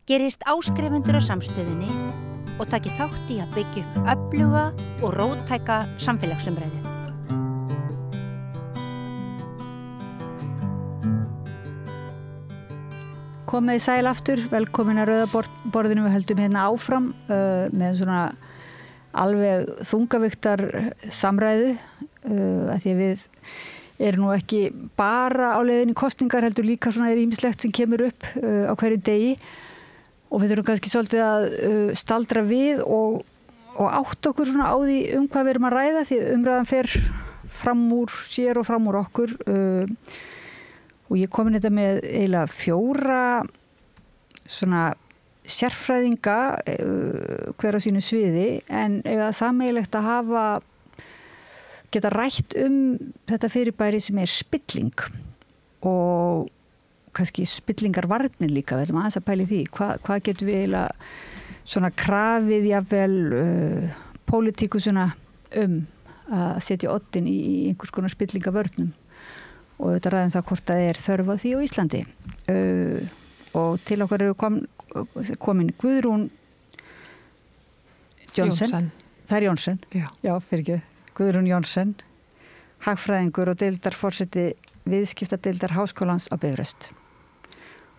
gerist áskrifendur á samstöðinni og taki þátt í að byggja upp öfluga og róttæka samfélagsumræðu. Komið sæl aftur, velkomin að Rauða borðinu. Við höldum hérna áfram með svona alveg þungavíktar samræðu að því að við erum nú ekki bara á leiðinni kosningar, heldur líka svona ýmislegt sem kemur upp á hverju degi og við þurfum kannski svolítið að staldra við og átta okkur svona á því hvað við erum að ræða því umræðan fer fram úr sér og fram úr okkur og ég komin þetta með eiginlega 4 svona sérfræðinga hver á sínu sviði en eiga sameiginlegt að geta rætt þetta fyrirbæri sem spilling og kannski spillingarvarnir líka, við ætlum aðeins að pæla í því hvað getum við eiginlega svona krafið jafnvel pólitíkusuna að setja oddinn í einhvers konar spillingarvörnum og þetta ræðum það hvort það þörf á því á Íslandi og til okkar eru komin Guðrún Jónsson. Það Jónsson? Já, fyrir ekki. Guðrún Jónsson, hagfræðingur og deildarforseti viðskiptadeildar Háskólans á Bifröst.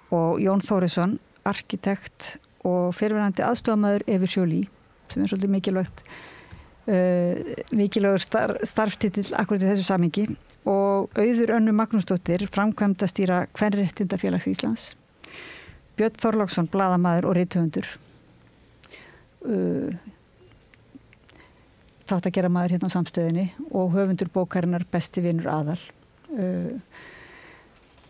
Og Jón Þórisson, arkitekt og fyrrverandi aðstofamaður Evu Jolie, sem svolítið mikilvægur starfstitill akkurat í þessu samhengi. Og Auður Önnu Magnúsdóttir, framkvæmdastýra Kvenréttindafélags Íslands. Björn Þorláksson, blaðamaður og rithöfundur. Þáttagera maður hérna á samstöðinni og höfundur bókarinnar Besti vinur aðal.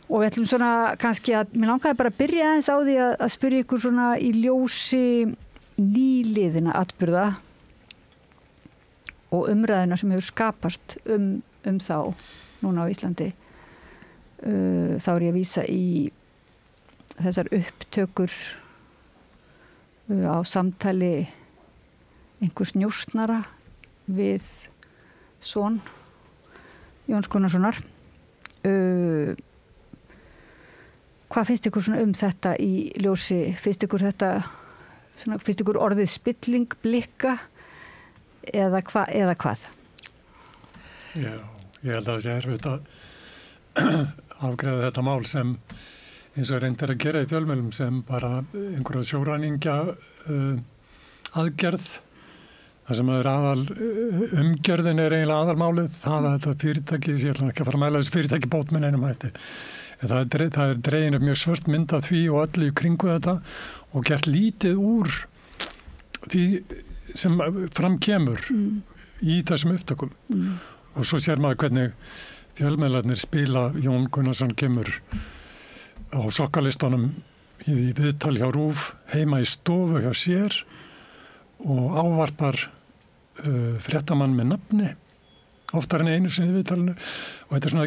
Og við ætlum svona kannski mér langaði bara að byrja aðeins á því að spyrja ykkur svona í ljósi nýliðina atburða og umræðina sem hefur skapast þá núna á Íslandi. Þá ég að vísa í þessar upptökur á samtali einhvers njósnara við son Jóns Gunnarssonar. Hvað finnst ykkur svona þetta í ljósi? Finnst ykkur orðið spilling blikka eða hvað? Já, ég held að það sé erfitt að afgreiða þetta mál sem eins og reyndar að gera í fjölmiðlum sem bara einhverja sjóræningja aðgerð. Það sem umgjörðin eiginlega aðalmálið, það að þetta fyrirtæki, ég ætla ekki að fara að mæla þessu fyrirtæki bót með neinum hætti. Það dregin upp mjög svört mynd af því og öllu í kringu þetta og gert lítið úr því sem fram kemur í þessum upptökum. Og svo sér maður hvernig fjölmiðlarnir spila Jón Gunnarsson kemur á sokkalistunum í viðtal hjá RÚV heima í stofu hjá sér og ávarpar fréttamann með nafni oftar en einu sinni í viðtalinu og þetta svona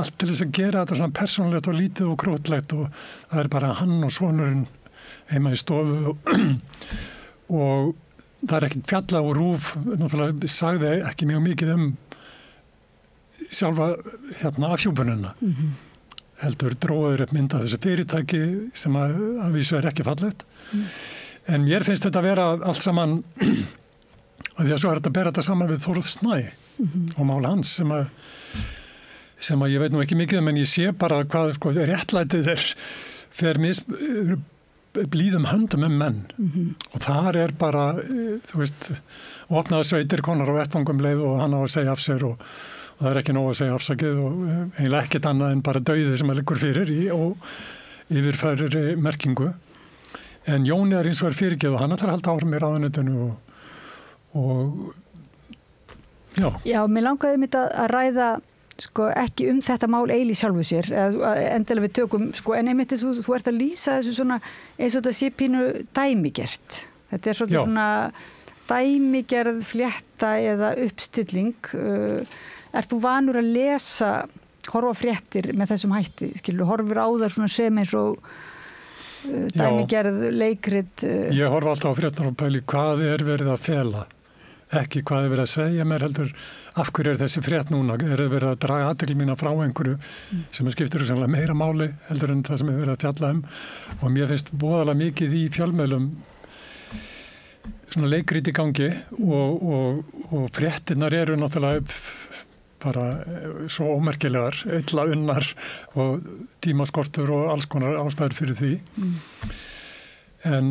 allt til þess að gera þetta svona persónulegt og lítið og krótlegt og það bara hann og sonurinn heima í stofu og það ekkert fjallað og RÚV náttúrulega sagði ekki mjög mikið sjálfa afhjúpunina heldur dróður upp mynd af þessu fyrirtæki sem að vísu ekki fallegt en mér finnst þetta að vera allt saman að því að svo þetta að bera þetta saman við Þórð Snæ og mál hans sem að ég veit nú ekki mikið en ég sé bara hvað réttlætið fer blíðum höndum menn og þar bara þú veist, opnaða sveitir konar á vettvangum leið og hann á að segja af sér og það ekki nóg að segja afsakið og eiginlega ekkert annað en bara dauði sem liggur fyrir og yfirfærir merkingu. En Jón hins vegar fyrirgefið og hann ætlar að halda áfram í ráðuneytinu og já. Já, mér langaði mitt að ræða ekki þetta mál eili sjálfu sér, endilega við tökum en einmitt þú ert að lýsa þessu svona eins og þetta sé pínu dæmigert. Þetta svolítið svona dæmigerð flétta eða uppstilling. Ert þú vanur að horfa fréttir með þessum hætti? Horfir á það svona sem eins og dæmigerð leikrit? Ég horfa alltaf á fréttar og pæli hvað verið að fela ekki hvað verið að segja mér heldur, af hverju þessi frétt núna, verið að draga athygli mína frá einhverju sem skiptir sannlega meira máli heldur en það sem verið að fjalla og mér finnst voðalega mikið í fjölmiðlum svona leikrit í gangi og fréttirnar eru náttúrulega bara svo ómerkilegar, illa unnar og tímaskortur og alls konar ástæður fyrir því en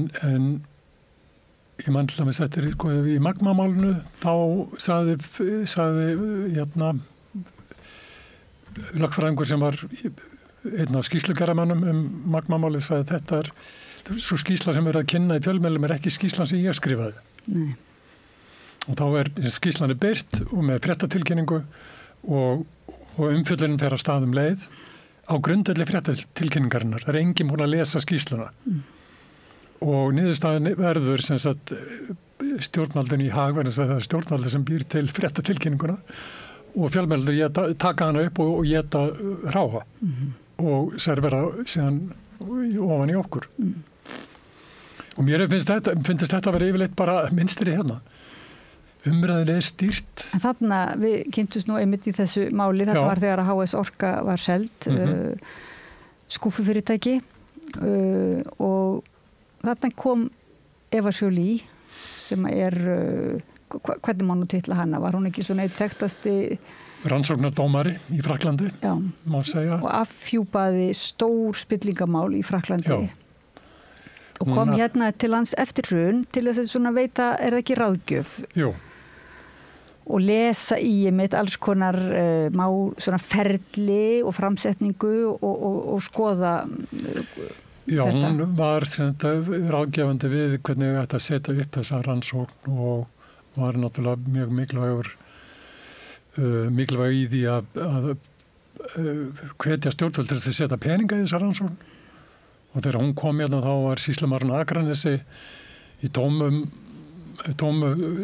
ég mann til að með settir í magmamálinu þá sagði lögfræðingur sem var einn af skýrslugerðarmönnum magmamálið sagði þetta svo skýrsla sem að kynna í fjölmiðlum ekki skýrslan sem ég skrifaði. Nei. Og þá skýrslan birt og með fréttatilkynningu og umfjöllunin fer að stað leið á grundvelli fréttatilkynningarinnar. Það enginn búin að lesa skýrsluna. Og niðurstaðan verður sem sagt stjórnvaldin í hag verður það stjórnvaldi sem býr til fréttatilkynninguna og fjölmiðlar taka hana upp og éta ráha og servera síðan ofan í okkur. Og mér finnst þetta að vera yfirleitt bara minstri hérna. Umræðin stýrt. En þarna við kynntumst nú einmitt í þessu máli, þetta var þegar að HS Orka var seld, skúffufyrirtæki og þarna kom Eva Jolie sem hvernig má nú titla hana, var hún ekki svona eitt þekktasti rannsóknardómari í Frakklandi, má segja. Og afhjúpaði stór spillingamál í Frakklandi. Já. Og kom hérna til lands eftir hrun til þess að svona veita, það ekki ráðgjöf? Jú. Og lesa í mitt alls konar svona ferli og framsetningu og skoða Já, þetta. Hún var ráðgefandi við hvernig þetta að setja upp þessa rannsókn og var náttúrulega mjög mikilvæg í því að hvetja stjórnvöld til að setja peninga í þessa rannsókn. Og þegar hún kom hérna þá var sýslumaðurinn Akranesi í tómu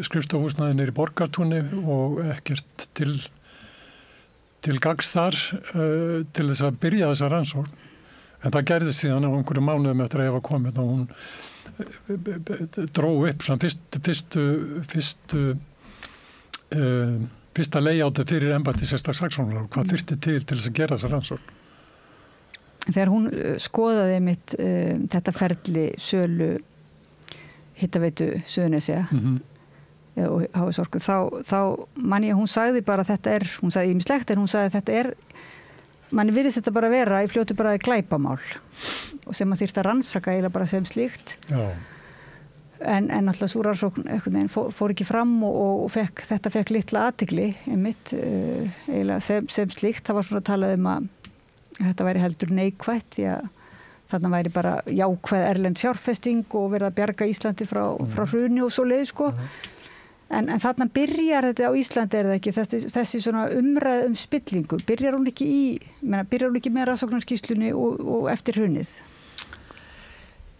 skrifstofuhúsnæði niðri í Borgartúni og ekkert til gagns þar til þess að byrja þessa rannsókn. En það gerðist síðan á einhverju mánuðum eftir að Eva kom hérna og hún dró upp svona fyrsta layouti fyrir embætti sérstaks saksóknara og hvað þyrfti til þess að gera þessa rannsókn. Þegar hún skoðaði mitt þetta ferli sölu hitaveitu Suðurnesja og HS Orku þá man ég að hún sagði bara hún sagði ýmislegt en hún sagði þetta manni virðist þetta bara vera í fljótu bara glæpamál og sem að þyrfti að rannsaka eiginlega bara sem slíkt. Já. En alltaf sú rannsókn fór ekki fram og þetta fekk litla athygli einmitt eiginlega sem slíkt. Það var svona talað að þetta væri heldur neikvætt því að þarna væri bara jákvæð erlend fjárfesting og verið að bjarga Íslandi frá hruni og svo leið sko. En þarna byrjar þetta á Íslandi það ekki, þessi svona umræð spillingu, byrjar hún ekki með rannsóknarskýrslunni og eftir hrunið?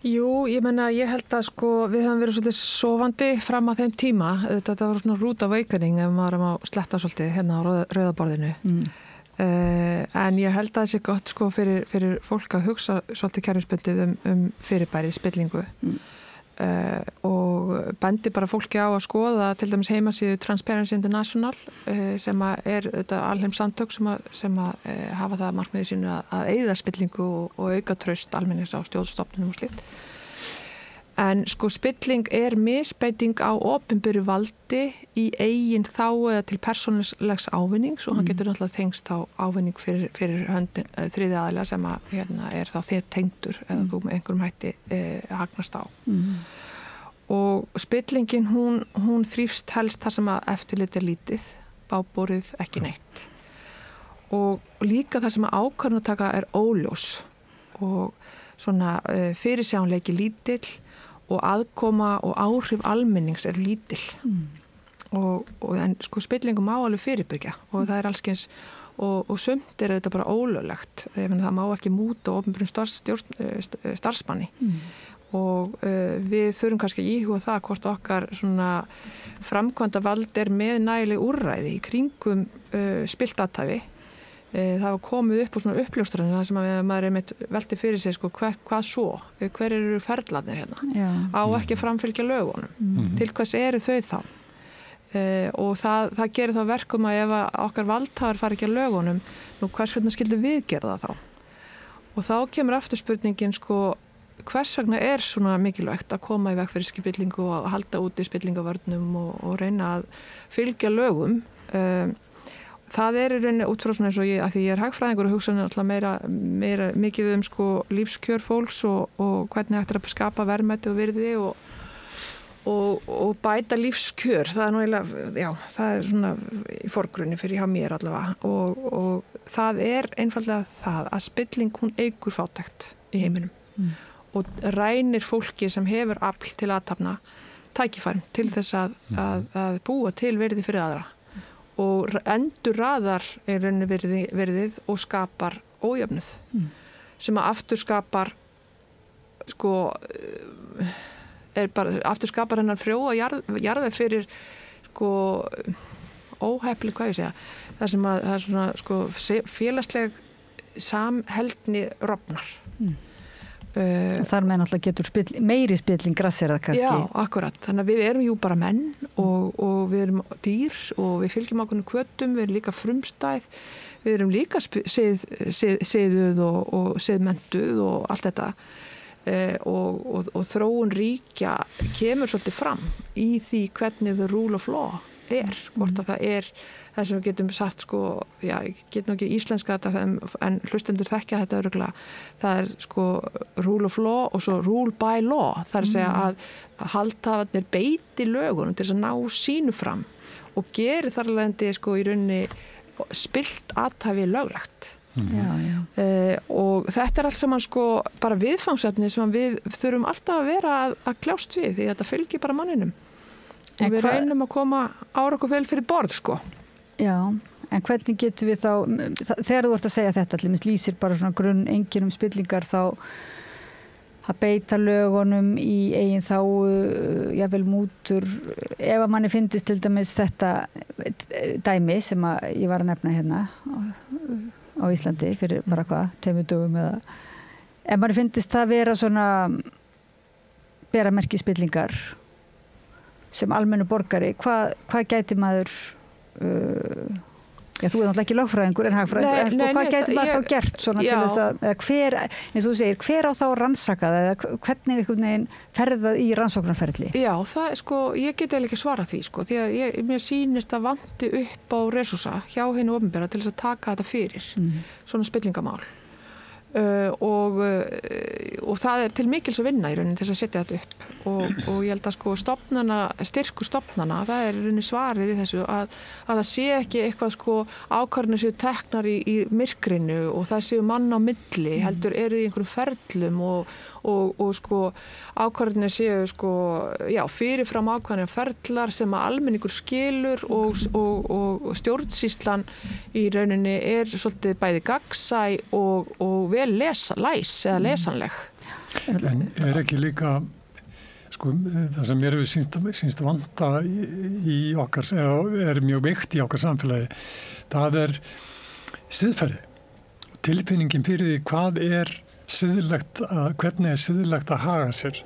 Jú, ég held að sko við höfum verið svolítið sofandi fram að þeim tíma, þetta var svona rude awakening ef maður má sletta svolítið hérna á rauðaborðinu. En ég held að það sé gott sko fyrir fólk að hugsa svolítið kerfisbundið fyrirbærið spillingu og bendi bara fólki á að skoða til dæmis heimasíðu Transparency International sem alheims samtök sem hafa það markmiði sínu að eyða spillingu og auka traust almennings á stjórnstofnunum og slíkt. En sko spilling misbeiting á opinberu valdi í eigin þá eða til persónulegs ávinnings og hann getur náttúrulega tengst á ávinning fyrir hönd þriðja aðila sem að þá þér tengdur eða þú með einhverjum hætti hagnast á. Og spillingin hún þrífst helst þar sem að eftirlit lítið, báborið ekki neitt. Og líka það sem að ákvörðunartaka óljós og svona fyrirsjáanleiki lítill og aðkoma og áhrif almennings lítil en sko spillingum má alveg fyrirbyggja og það allskyns og sumt þetta bara ólöglegt það má ekki múta opinberum starfsmanni og við þurfum kannski að íhuga það hvort okkar svona framkvæmda vald með nægileg úrræði í kringum spillt athæfi. Það var komið upp á svona uppljóstranir það sem að maður einmitt velti fyrir sig sko, hvað svo, hver eru ferðlarnir hérna á ekki að framfylgja lögunum til hvers eru þau þá og það gerir þá verkum að ef okkar valdhafar fari ekki að lögunum, nú hvers vegna skildum við gera það þá? Og þá kemur aftur spurningin sko, hvers vegna svona mikilvægt að koma í veg fyrir spillingu og halda úti spillingavörnum og reyna að fylgja lögum. Það í rauninni út frá svona eins og að því ég hagfræðingur og hugsa alltaf meira mikið sko lífskjör fólks og hvernig hægt að skapa verðmæti og virði og bæta lífskjör. Það nú eiginlega, já, það svona í forgrunni fyrir hjá mér allavega og það einfaldlega það að spilling hún eykur fátækt í heiminum og rænir fólki sem hefur afl til athafna tækifærum til þess að búa til virði fyrir aðra og endurraðar rauninni virðið og skapar ójöfnuð sem að aftur skapar sko aftur skapar hennar frjóa jarðveg fyrir sko óhefli, hvað ég segja, það sem að það svona sko félagsleg samheldni rofnar. Og þar með náttúrulega getur meiri spilling grasserað kannski. Já, akkurat. Þannig að við erum jú bara menn og við erum dýr og við fylgjum ákveðnum hvötum, við erum líka frumstæð, við erum líka siðuð og siðmentuð og allt þetta og þróun ríkja kemur svolítið fram í því hvernig the rule of law hvort að það það sem við getum sagt sko, já, ég get nú ekki íslenska þetta en hlustendur þekkja þetta örugglega, það sko rule of law og svo rule by law, það að segja að haldhafarnir beiti lögunum til þess að ná sínu fram og geri þar alveg sko í rauninni spilt athæfi löglegt. Og þetta allt saman sko bara viðfangsefni sem við þurfum alltaf að vera að kljást við því þetta fylgir bara manninum og við reynum að koma ára okkur vel fyrir borð sko. Já, en hvernig getum við þá þegar þú ert að segja þetta allir lýsir bara svona grunn einkennum spillingar þá að beita lögunum í eigin þá jafnvel mútur ef að manni fyndist til dæmis þetta dæmi sem að ég var að nefna hérna á Íslandi fyrir bara 2 dögum eða ef manni fyndist það vera svona bera merki spillingar sem almennu borgari, hvað gæti maður já, þú náttúrulega ekki lögfræðingur en hagfræðingur, en hvað gæti maður þá gert svona til þess að hver, eins og þú segir, hver á þá að rannsaka það eða hvernig einhvern veginn ferðað í rannsóknarferli? Já, það sko, ég get ekki svarað því sko, því að mér sýnist að vanti upp á resursa hjá hinu opinbera til þess að taka þetta fyrir svona spillingamál og það til mikils að vinna í rauninni til að setja þetta upp og ég held að sko styrkur stofnana, það í rauninni svarið við þessu að það sé ekki eitthvað sko ákvarðanir séu teknar í myrkrinu og það séu mann á milli, heldur eru í einhverjum ferlum og sko ákvarðanir séu sko, já, fyrirfram ákvarðanir ferlar sem að almenningur skilur og stjórnsýslan í rauninni svolítið bæði gagnsæ og vel læs eða lesanleg. En ekki líka sko, það sem mér hefur sýnst vanta í okkar, eða mjög veikt í okkar samfélagi, það siðferði. Tilfinningin fyrir því hvernig siðlegt að haga sér.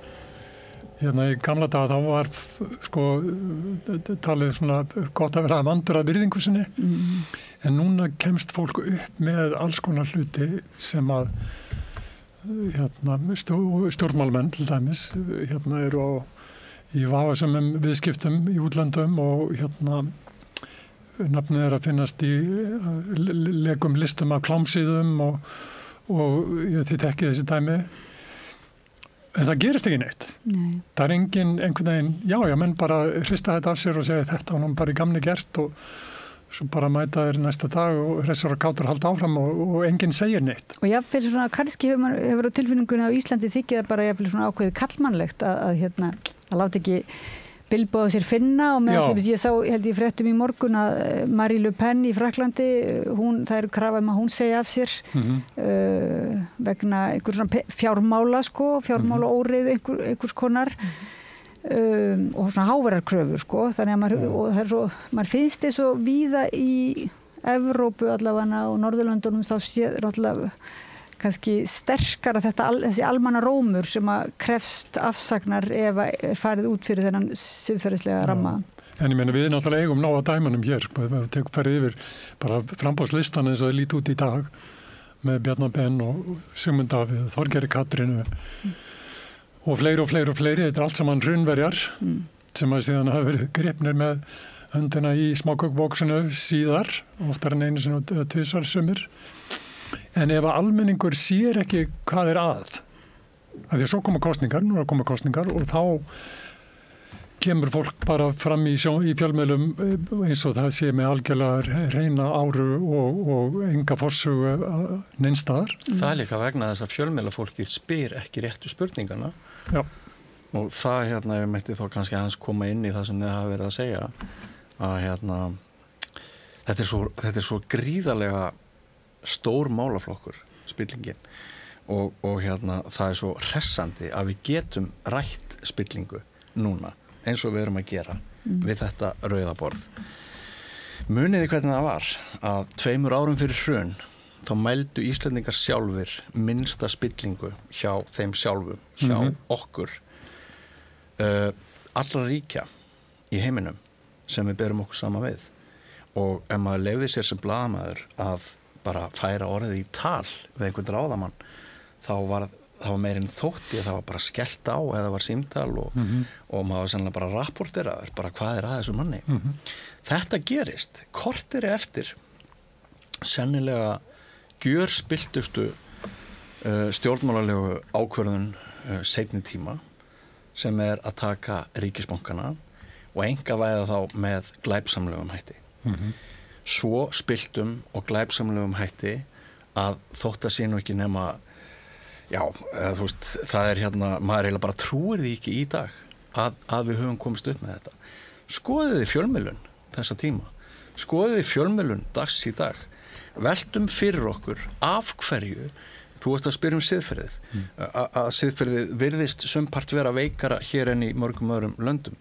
Hérna í gamla daga þá var sko talið svona gott að vera vandur að virðingu sinni en núna kemst fólk upp með alls konar hluti sem að stjórnmálamenn til dæmis eru í vafasömmum viðskiptum í útlöndum og nafnið að finnast í legum listum af klámsíðum og þið tekkið þessi dæmi en það gerist ekki neitt. Nei. Það engin einhvern veginn, já, menn bara hrista þetta af sér og segja þetta og nú bara í gamni gert og svo bara mæta þér næsta dag og hressar og kátur halda áfram og enginn segir neitt. Og jafnvel svona, kannski hefur á tilfinningunni á Íslandi þykir það bara jafnvel svona ákveðið kallmannlegt að láta ekki bilbóða sér finna og með allir, ég held ég fréttum í morgun að Marine Le Pen í Frakklandi, það krafa að hún segja af sér vegna einhver svona fjármála sko, fjármála óreiðu einhvers konar og svona háværar sko, þannig að maður finnst þess svo víða í Evrópu allavega og Norðurlöndunum þá séð allavega kannski sterkara þessi almanna rómur sem að krefst afsagnar ef farið út fyrir þennan siðferðislega ramma. En ég meina við náttúrulega eigum ná að dæmanum hér, við tekum ferið yfir bara framboðslistan eins og það líti út í dag með Bjarnar Ben og Sigmund Davíð, Þorgerði Katrínu og fleiri, þetta allt saman hrunverjar sem að síðan hafa verið gripnir með höndina í smákökubóksinu síðar, oftar en einu sinni og tvisvar sumir. En ef almenningur sér ekki hvað að því að svo koma kosningar og þá kemur fólk bara fram í fjölmiðlum eins og það sé með algjörlega hreina áru og enga forsögu neinstaðar. Það líka vegna þess að fjölmiðlafólkið spyr ekki réttu spurningana. Já. Og það ég mætti þá kannski aðeins koma inn í það sem þið hafa verið að segja að þetta er svo gríðarlega stór málaflokkur, spillingin og það er svo hressandi að við getum rætt spillingu núna eins og við erum að gera við þetta rauða borð. Muniði hvernig það var að 2 árum fyrir hrun þá mældu Íslendingar sjálfir minnsta spillingu hjá þeim sjálfum, hjá okkur allra ríkja í heiminum sem við berum okkur saman við. Og ef maður leyfði sér sem blaðamaður að bara færa orðið í tal við einhvern ráðamann, þá var meirinn þótti, það var bara skellt á eða var símtal og maður var sannlega bara rapporteraður, bara hvað að þessu manni. Þetta gerist korteri eftir sennilega gjörspilltustu stjórnmálalegu ákvörðun seinni tíma sem að taka ríkisbankana og einkavæða þá með glæpsamlegum hætti. Svo spilltum og glæpsamlegum hætti að þótt að sé nú ekki nema þú veist, það maður eiginlega bara trúir því ekki í dag að við höfum komist upp með þetta. Skoðiði fjölmiðlun þessa tíma, skoðiði fjölmiðlun dags í dag, veltum fyrir okkur af hverju. Þú varst að spyrja siðferðið, að siðferðið virðist sumpart vera veikara hér en í mörgum öðrum löndum.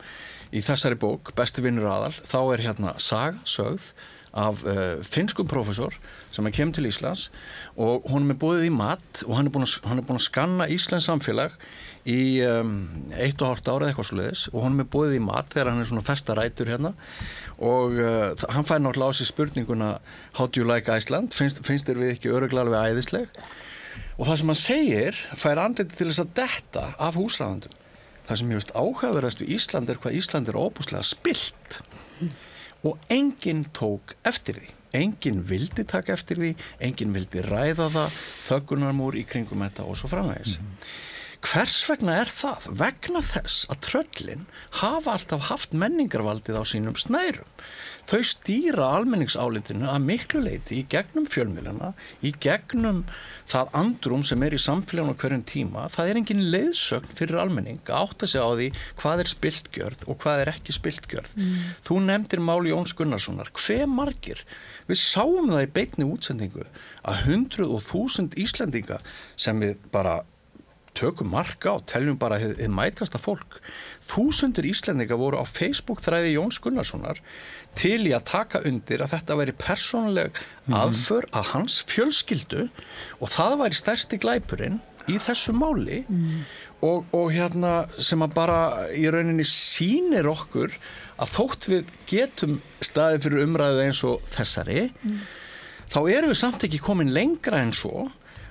Í þessari bók, Besti vinur aðal, þá saga sögð af finnskum prófessor sem kemur til Íslands og honum boðið í mat og hann er búin að skanna Íslands samfélag í 1,5 ára eitthvað svoleiðis og honum boðið í mat þegar hann svona festa rætur og hann fær náttúrulega á sig spurninguna How do you like Iceland? Finnst þér við ekki örugglega alveg æðisleg? Og það sem hann segir fær andliti til þess að detta af húsráðendum. Það sem ég veist áhugaverðast við Ísland hvað Ísland óbúslega spillt og enginn tók eftir því. Enginn vildi taka eftir því, enginn vildi ræða það, þöggunarmúr í kringum þetta og svo framvegis. Hvers vegna það? Vegna þess að tröllin hafa alltaf haft menningarvaldið á sínum snærum. Þau stýra almenningsálitinu að miklu leyti í gegnum fjölmiðlana, í gegnum það andrúm sem í samfélaginu á hverjum tíma. Það engin leiðsögn fyrir almenning að átta sig á því hvað spiltgjörð og hvað ekki spiltgjörð. Þú nefndir mál Jóns Gunnarssonar. Hve margir? Við sáum það í beinni útsendingu að 100.000 Íslendinga sem við bara tökum marka og teljum bara hið mætasta fólk. 1000 Íslendinga voru á Facebook-þræði Jóns Gunnarssonar til í að taka undir að þetta væri persónuleg aðför að hans fjölskyldu og það væri stærsti glæpurinn í þessu máli og sem að bara í rauninni sýnir okkur að þótt við getum staðið fyrir umræðu eins og þessari þá erum við samt ekki komin lengra en svo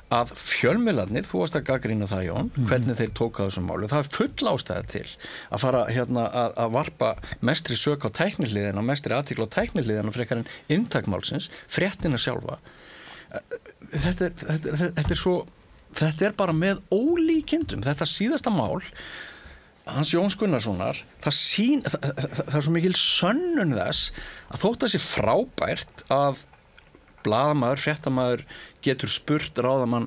að fjölmiðlarnir, þú varst að gagnrýna það Jón, hvernig þeir tóka þessum málu. Það full ástæða til að fara að varpa mestri sök á tæknihliðina og mestri athygli á tæknihliðina frekar en inntakmálsins, fréttina sjálfa. Þetta bara með ólíkindum. Þetta síðasta mál hans Jóns Gunnarssonar, það svo mikil sönnun þess að þótt það sé frábært að blaðamaður, fréttamaður getur spurt ráðamann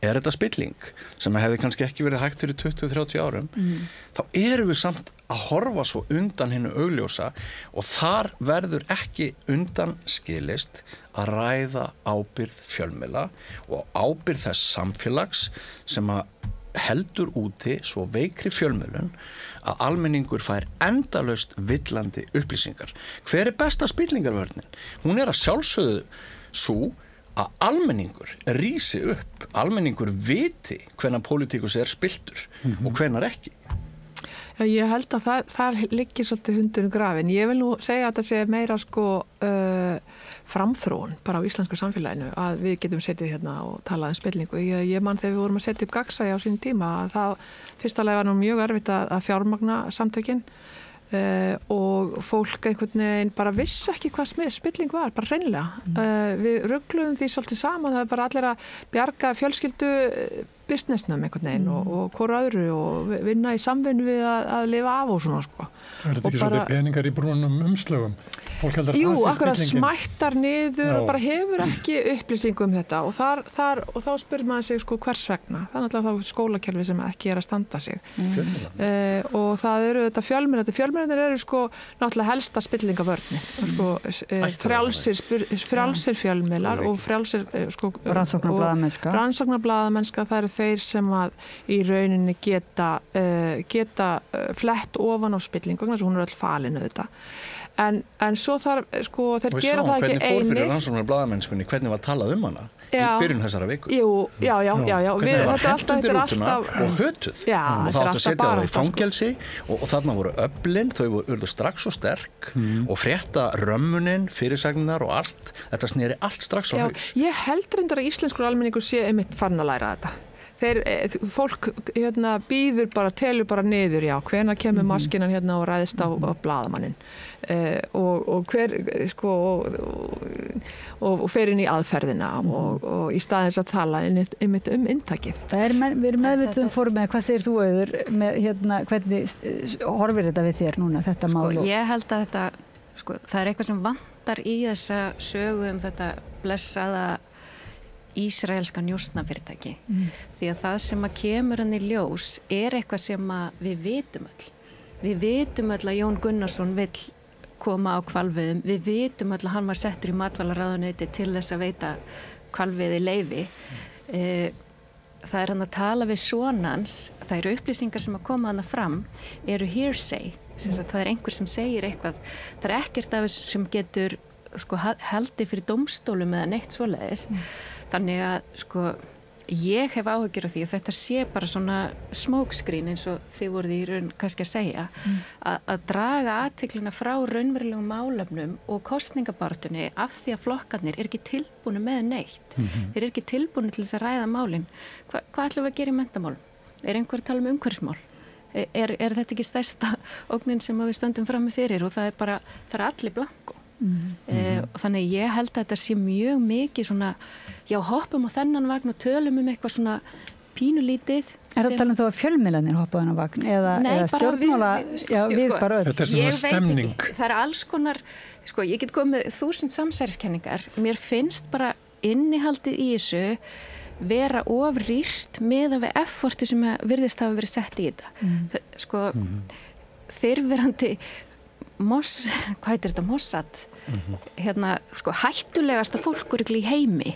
þetta spilling sem hefði kannski ekki verið hægt fyrir 20-30 árum þá erum við samt að horfa svo undan hinnu augljósa og þar verður ekki undan skilist að ræða ábyrgð fjölmiðla og ábyrgð þess samfélags sem að heldur úti svo veikri fjölmiðlun að almenningur fær endalaust villandi upplýsingar. Hver besta spillingarvörnin? Hún að sjálfsögðu svo að almenningur rísi upp, almenningur viti hvenær pólitíkus spiltur og hvenær ekki. Já, ég held að þar liggir svolítið hundurinn grafin. Ég vil nú segja að það sé meira framþróun bara á íslensku samfélaginu að við getum setið hérna og talað um spillingu. Ég man þegar við vorum að setja upp Gagnsæi á sínum tíma að það fyrsta lagi var nú mjög erfitt að fjármagna samtökin og fólk einhvern veginn bara vissi ekki hvað spilling var, bara hreinlega. Við rugluðum því svolítið saman, það er bara allir að bjarga fjölskyldu businessnum einhvern veginn og hvora öðru og vinna í samvinnu við að lifa af og svona sko. Er þetta ekki svolítið peningar í brúnum umslögum? Jú, akkurat smættar niður og bara hefur ekki upplýsingu um þetta og þá spyrir maður sig sko hvers vegna. Það er náttúrulega þá skólakerfi sem ekki er að standa sig. Og það eru þetta fjölmiðlarnir eru sko náttúrulega helsta spillingavörni. Sko frjálsir fjölmiðlar og frjálsir sko rannsóknarblaðamennska, það eru þeir sem að í rauninni geta flett ofan á spillingu, þannig að hún er öll falin auðvitað. En svo þarf, sko, þeir gera það ekki eini. Og við sáum hvernig fór fyrir rannsóknarblaðamennskunni, hvernig var talað um hana í byrjun þessara viku. Já. Þetta var alltaf og hötuð. Já, og það átti að setja það í fangelsi og þarna voru öflin, þau voru strax svo sterk og frétta römmunin, fyrirsagnar og allt. Þetta sneri allt strax á haus. Ég held reyndar að íslenskur almenningur sé einmitt farin að læra þetta. Fólk býður bara, telur bara niður, hvenær kemur maskinan hérna og ræðist á blaðamanninn og hver sko og fer inn í aðferðina og í staðins að tala einmitt inntakið. Við erum meðvituð fórum með, hvað segir þú Auður, með hvernig horfir þetta við þér núna, þetta mál? Sko, ég held að þetta, það er eitthvað sem vantar í þessa sögu þetta blessaða ísraelska njósnafyrirtæki því að það sem að kemur hann í ljós er eitthvað sem að við vitum öll. Við vitum öll að Jón Gunnarsson vill koma á hvalveiðum. Við vitum öll að hann var settur í matvælaráðuneyti til þess að veita hvalveiði leyfi. Það er hann að tala við sonans, það eru upplýsingar sem að koma hann fram, eru hearsay. Það er einhver sem segir eitthvað. Það er ekkert af þessu sem getur haldið fyrir dómstólum eða neitt svoleiðis. Þannig að ég hef áhyggjur af því að þetta sé bara svona smokescreen eins og þið voruð í raun kannski að segja að draga athyglina frá raunverulegum málefnum og kosningabartunni af því að flokkarnir er ekki tilbúinu með neitt. Þeir eru ekki tilbúinu til þess að ræða málin. Hvað ætlum við að gera í menntamálum? Er einhver að tala um umhverfismál? Er þetta ekki stærsta ógnin sem við stöndum frammi fyrir og það er allir blanko. Þannig ég held að þetta sé mjög mikið svona, hoppum á þennan vagn og tölum um eitthvað svona pínulítið. Er það að tala um þá að fjölmiðlarnir hoppa á þennan vagn eða stjórnmála? Við bara öll. Þetta er svona stemning. Það er alls konar, ég get komið 1000 samsæriskenningar. Mér finnst bara innihaldið í þessu vera ofrýrt með að við efforti sem virðist hafa verið sett í þetta. Fyrrverandi hvað heitir þetta, Mossad hættulegasta fólkurugli í heimi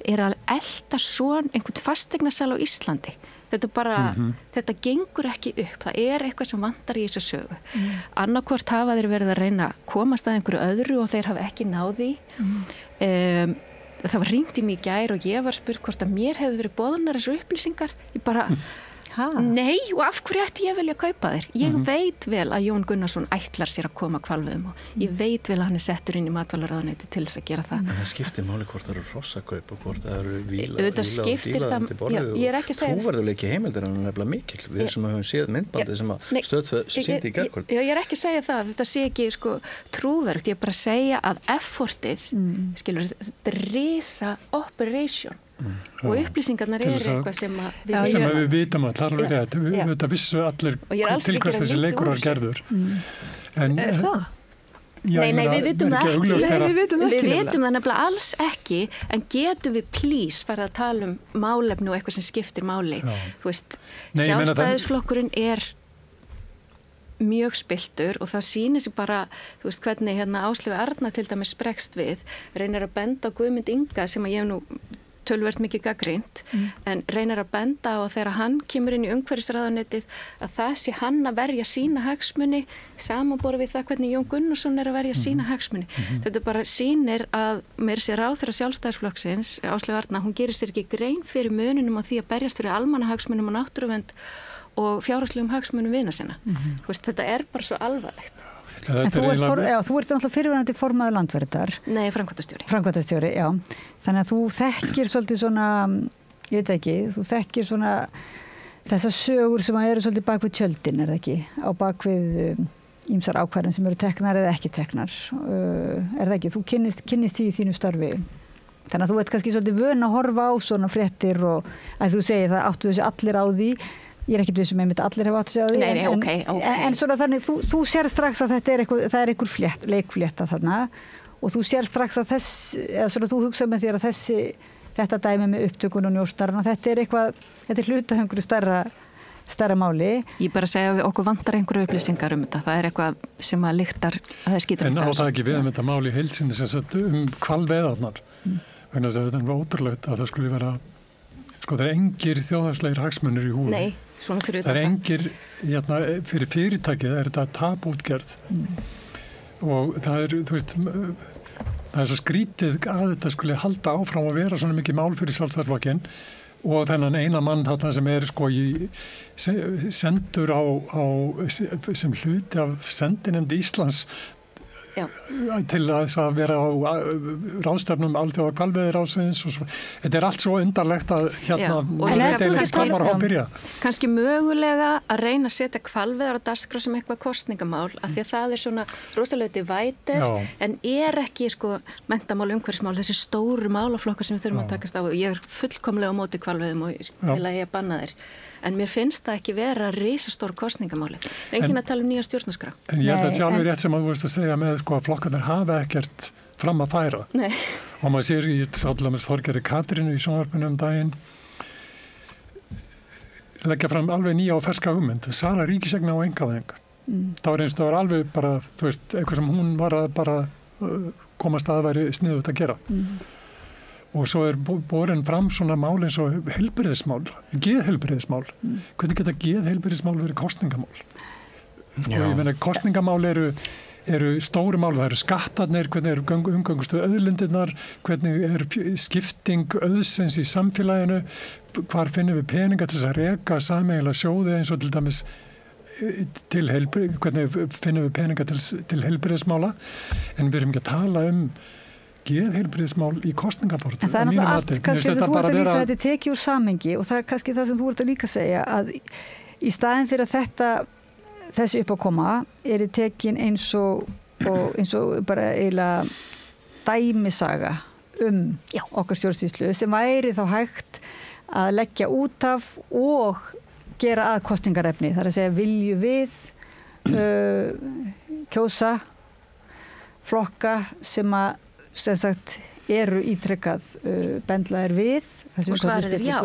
er að elta einhvern fasteignasala á Íslandi. Þetta bara, þetta gengur ekki upp. Það er eitthvað sem vantar í þessu sögu. Annarkvort hafa þeir verið að reyna að komast að einhverju öðru og þeir hafa ekki náði. Það var hringt í mig í gær og ég var spurt hvort að mér hefði verið boðnar þessu upplýsingar. Ég bara nei, og af hverju ætti ég vilja kaupa þér? Ég veit vel að Jón Gunnarsson ætlar sér að koma hvalveiðum og ég veit vel að hann er settur inn í matvælaráðuneyti til þess að gera það. En það skiptir máli hvort það eru hrossakaup og hvort það eru vílaðandi borðið og trúverðuleiki heimildir en nefnilega mikil. Við sem höfum séð myndbandi sem að Stöð sýndi í gærkvöld. Ég er ekki að segja það, þetta sé ekki trúverðugt, ég er bara að segja að effortið, þetta er risa operation. Og upplýsingarnar eru eitthvað sem við vitum allar þetta vissu allir til hvers þessi leikur var gerður Er það? Nei, við vitum það ekki. Við vitum það nefnilega alls ekki, en getum við please fara að tala um málefni og eitthvað sem skiptir máli. Þú veist, Sjálfstæðisflokkurinn er mjög spilltur og það sýnir sig bara, þú veist, hvernig Áslaugu Arna til dæmis bregst við, reynir að benda á Guðmund Inga sem að ég hef nú töluvert mikið gagnrýnt, en reynir að benda á að þegar hann kemur inn í umhverfisráðuneytið að það sé hann að verja sína hagsmuni samanborið við það hvernig Jón Gunnarsson er að verja sína hagsmuni. Þetta bara sýnir að meira sér ráðherra Sjálfstæðisflokksins, Áslaugu Arna, hún gerir sér ekki grein fyrir mununum á því að berjast fyrir almannahagsmunum og náttúruvernd og fjárhagslegum hagsmunum vina sinna. Þetta er bara svo alvarlegt. En þú ert náttúrulega fyrirverandi formaður Landverndar. Nei, framkvæmdastjóri. Framkvæmdastjóri, já. Þannig að þú þekkir svolítið svona, ég veit ekki, þú þekkir svona þessar sögur sem eru svolítið bak við tjöldin, það ekki? Á bak við ýmsar ákvarðanir sem eru teknar eða ekki teknar. Það ekki? Þú kynnist því í þínu starfi. Þannig að þú ert kannski svolítið vön að horfa á svona fréttir og að þú segir það áttu þessi allir á því. Ég er ekkert vissum einmitt allir hafa áttu sig á því. Nei, ok. En svona þannig, þú sér strax að þetta það er einhver leikflétta þarna og þú sér strax að eða svona þú hugsa með þér að þetta dæmi með upptökun og njósnarana, þetta er hluta einhverju stærra máli. Ég bara segja að okkur vantar einhverju upplýsingar þetta. Það er eitthvað sem að lyktar að það er skítur. En á það ekki við þetta máli í heilsinni sem sagt hvalveiðarnar. Þannig að þetta er ótrúlegt að það skulle vera það er engir þjóðhagslegir hagsmunir í húfi. Nei, svona fyrir það er engir, fyrir fyrirtækið er þetta tapútgerð og það er, þú veist, það er svo skrítið að þetta skulle halda áfram að vera svona mikið mál fyrir Sjálfstæðisflokkinn og þennan eina mann þarna sem er sendur sem hluti af sendinefnd Íslands til að vera á ráðstefnum alþjóða hvalveiðiráðsins og svo. Þetta er allt svo undarlegt að kannski mögulega að reyna að setja hvalveiðar á dagskrá sem eitthvað kosningamál af því að það er svona rosalega divided en er ekki menntamál, umhverfismál, þessi stóru málaflokkar sem við þurfum að takast á. Ég er fullkomlega á móti hvalveiðum og til að ég banna þér. En mér finnst það ekki vera risastór kosningamáli. Enginn að tala nýja stjórnarskrá. En ég held að sjálfur rétt sem að þú veist að segja með að flokkarnir hafa ekkert fram að færa. Nei. Og maður sér í Þorgerði Katrínu í sjónvarpinu daginn leggja fram alveg nýja og ferska hugmynd. Sala ríkisegna á einkavæðingu. Það var eins og það var alveg bara, þú veist, eitthvað sem hún var að bara komast að væri sniðugt að gera. Og svo er borin fram svona mál eins og heilbrigðismál, geðheilbrigðismál. Hvernig geta geðheilbrigðismál verið kosningamál? Og ég meina, kosningamál eru stóru mál, það eru skattarnir, hvernig eru umgangustu auðlindirnar, hvernig er skipting auðsins í samfélaginu, hvar finnum við peninga til þess að reka sameiginlega sjóði eins og til dæmis hvernig finnum við peninga til heilbrigðismála, en við erum ekki að tala geðheilbrigðismál í kosningabortu. En það er náttúrulega allt, kannski þess að þú ert að lýsa þetta tekið úr samhengi og það er kannski það sem þú ert að líka segja að í staðin fyrir að þessi uppákoma er tekin eins og bara eiginlega dæmisaga okkar stjórnsýslu sem væri þá hægt að leggja út af og gera að kosningarefni. Það er að segja viljum við kjósa flokka sem sagt eru ítrekkað bendlaðir við og svarið er já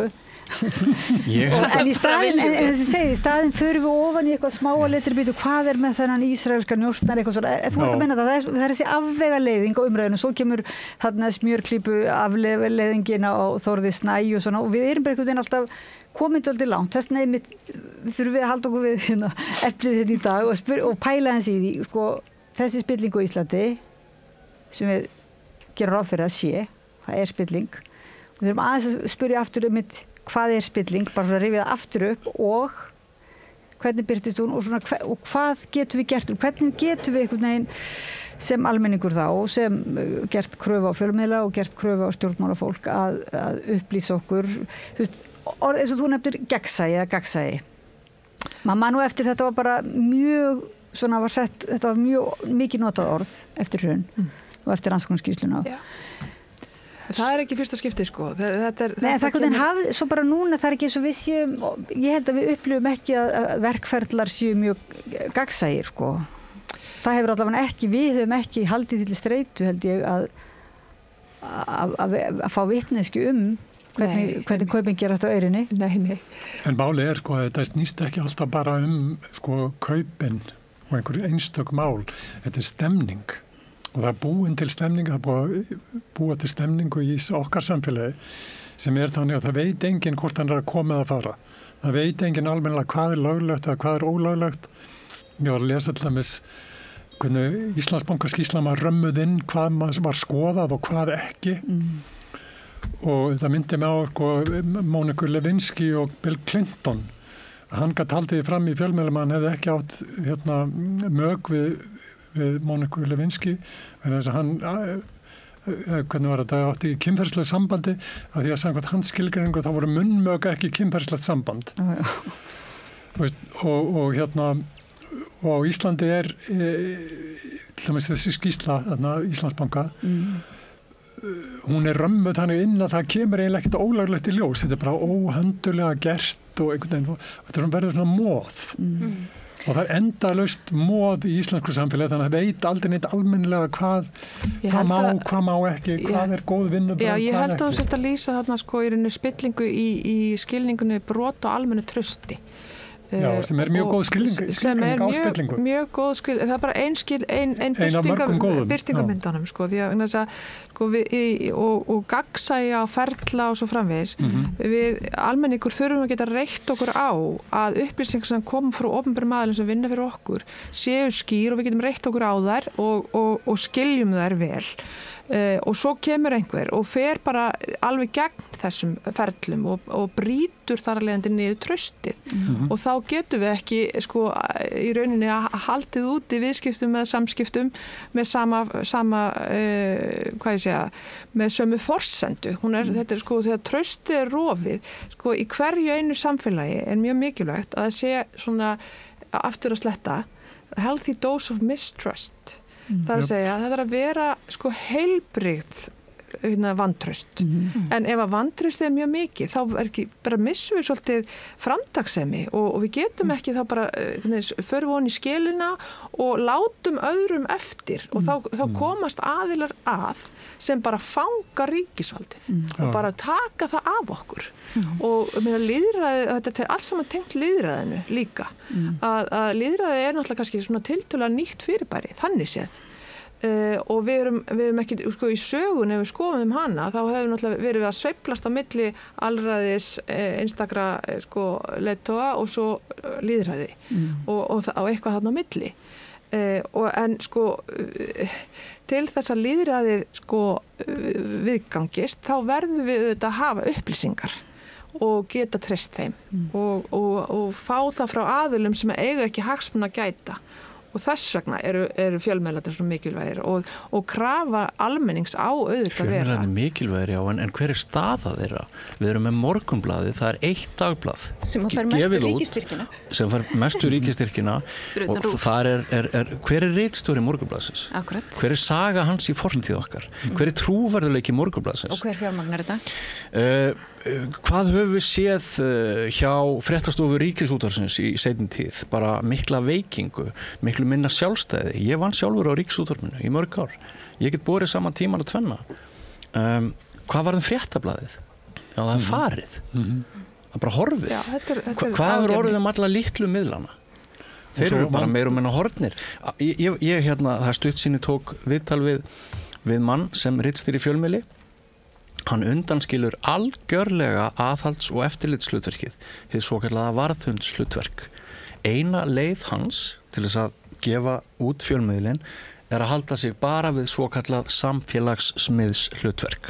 en í staðin fyrir við ofan í eitthvað smáa letribítu hvað er með þennan ísraelska njósnar eitthvað svona, þú ert að menna það er þessi afvegaleiðing á umræðinu, svo kemur þarna smjörklípu afvegaleiðingina og Þórði Snæ og svona og við erum bara einhvern veginn alltaf komin dálítið langt, þess nefnir við þurfum við að halda okkur við eflið þetta í dag og pæla hans í því þessi spilling á Íslandi sem við gerum ráð fyrir að sé, það er spilling og við erum aðeins að spyrja aftur hvað er spilling, bara svona rifið aftur upp og hvernig byrtist hún og hvað getum við gert og hvernig getum við einhvern veginn sem almenningur þá og sem gert kröfu á fjölmiðla og gert kröfu á stjórnmálafólk að upplýsa okkur þú veist, eins og þú nefnir gegnsæi mamma nú eftir þetta var bara mjög svona var sett, þetta var mjög mikið notað orð eftir hrun og eftir rannsóknarskýrsluna. Það er ekki fyrsta skipti svo bara núna það er ekki eins og við séum, ég held að við upplifum ekki að verkferðlar séu mjög gagnsæir það hefur allavega ekki, við höfum ekki haldið til streitu held ég að fá vitneskju hvernig kaupin gerast á eyrinni. Nei. En máli er þetta snýst ekki alltaf bara kaupin og einhver einstök mál, þetta er stemning og það er búin til stemning, það er búið til stemningu í okkar samfélagi sem er þannig að það veit enginn hvort hann er að koma eða fara. Það veit enginn almennilega hvað er löglegt eða hvað er ólöglegt. Ég var að lesa til dæmis hvernig Íslandsbankaskýrslan var römmuð inn, hvað var skoðað og hvað ekki. Og það myndi mig á Móniku Lewinsky og Bill Clinton hann gat haldið fram í fjölmiðlum að hann hefði ekki átt mög við Móniku Lewinsky, en þess að hann hvernig var þetta, átti í kynferðislegu sambandi, af því að samkvæmt hans skilgreiningu þá voru munnmög ekki kynferðislegt samband. Og og á Íslandi til dæmis þessi skýrsla Íslandsbanka, hún römmuð þannig inn að það kemur eiginlega ekkert ólöglegt í ljós, þetta bara óhöndulega gert og einhvern veginn, þetta verður svona móð. Og það endalaust móð í íslensku samfélagi, þannig að það veit aldrei neitt almennilega hvað má ekki, hvað góð vinnubrögð. Já, ég held að þú sért að lýsa þarna í rauninu spillingu í skilningunni brot og almennu trausti. Já, sem mjög góð skilning á spillingu. Mjög góð skilning, það bara ein birtingamyndanum, því að og gagnsæja og ferla og svo framvegis. Við almenningur þurfum að geta reitt okkur á að upplýsingar sem koma frá opinberum aðilum sem vinna fyrir okkur séu skýr og við getum reitt okkur á þær og skiljum þær vel. Og svo kemur einhver og fer bara alveg gegn þessum ferlum og brýtur þar að leiðandi niður traustið og þá getum við ekki í rauninni haldið út í viðskiptum eða samskiptum með með sömu forsendu. Þetta þegar traustið rofið, í hverju einu samfélagi mjög mikilvægt að það sé svona aftur að sletta healthy dose of mistrust. Það að segja, það að vera heilbrigt vantraust. En ef að vantraust mjög mikið, þá bara missum við svolítið framtakssemi og við getum ekki þá bara, förum við hon í skilina og látum öðrum eftir og þá komast aðilar sem bara fanga ríkisvaldið og bara taka það af okkur. Og lýðræði, þetta allt saman tengt lýðræðinu líka. Að lýðræði náttúrulega kannski svona tiltölulega nýtt fyrirbæri, þannig séð. Og við erum ekki, í sögun ef við skoðum hana, þá hefur náttúrulega verið að sveiflast á milli alræðis einstakra leiðtoga og svo lýðræði og eitthvað þarna á milli. En til þess að lýðræðið viðgangist, þá verðum við auðvitað að hafa upplýsingar og geta treyst þeim og fá það frá aðilum sem eiga ekki hagsmuna að gæta. Og þess vegna eru fjölmiðlarnir svo mikilvægir og krafa almennings á auðvitað vera. Fjölmiðlarnir mikilvægir, já, en hver staða þeirra? Við erum með Morgunblaðið, það eitt dagblað. Sem fær mestu ríkisstyrkina. Sem fær mestu ríkisstyrkina og þar hver ritstjóri Morgunblaðsins? Akkurat. Hver saga hans í fortíð okkar? Hver trúverðuleiki Morgunblaðsins? Og hver fjármagnar þetta? Hvað höfum við séð hjá fréttastofu Ríkisútvarpsins í seinni tíð? Bara mikla veikingu, miklu minna sjálfstæði. Ég vann sjálfur á Ríkisútvarpinu í mörg ár. Ég get borið saman tíman að tvenna. Hvað var fréttablaðið? Já, það farið. Það bara horfið. Já, hvað orðið alla litlu miðlana? Þeir eru bara meira og minna horfnir. Ég það stutt sinni tók viðtal við mann sem ritstýrir fjölmiðli. Hann undanskilur algjörlega aðhalds- og eftirlitshlutverkið, hið svokallaða varðhundshlutverk. Eina leið hans til þess að gefa út fjölmiðlinn að halda sig bara við svokallað samfélagssmiðshlutverk.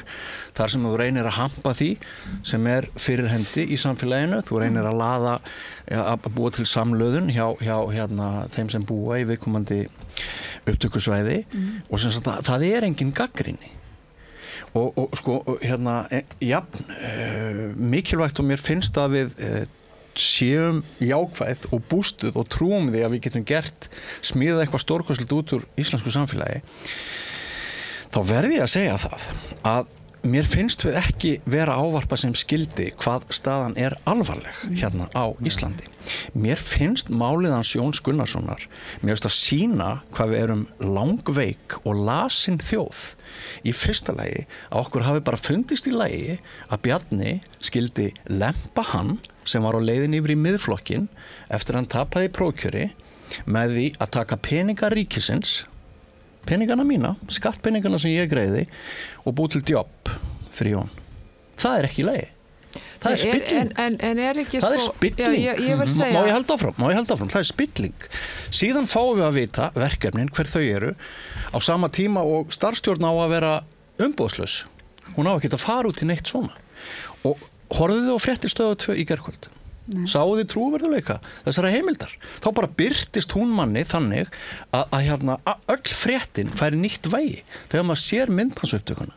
Þar sem þú reynir að hampa því sem fyrir hendi í samfélaginu, þú reynir að laða, að búa til samlöðun hjá þeim sem búa í viðkomandi upptökusvæði og sem sagt það engin gagnrýni. Og mikilvægt og mér finnst að við séum jákvæð og bústuð og trúum því að við getum smíðað eitthvað stórkostlegt út úr íslensku samfélagi, þá verði ég að segja það að mér finnst við ekki vera ávarpa sem skildi hvað staðan alvarleg hérna á Íslandi. Mér finnst málið hans Jóns Gunnarssonar, mér finnst að sýna hvað við erum langveik og lasin þjóð. Í fyrsta lagi að okkur hafi bara fundist í lagi að Bjarni skildi lempa hann sem var á leiðin yfir í miðflokkin eftir hann tapaði prófkjöri með því að taka peninga ríkisins, peningana mína, skattpeningana sem ég greiði og búið til jobb fyrir Jón. Það ekki í lagi. Það spilling. En ekki það spilling. Ég vil segja. Má ég halda áfram? Það spilling. Síðan fáum við að vita verkefnin hver þau eru á sama tíma og starfstjórn á að vera umboðslaus. Hún á ekki að fara út í neitt svona. Og horfðu þið á fréttir Stöðvar 2 í gærkvöld. Sáðu þið trúverðuleika þessara heimildar. Þá bara birtist hún manni þannig að öll fréttin færi nýtt vægi þegar maður sér myndbandsupptökuna.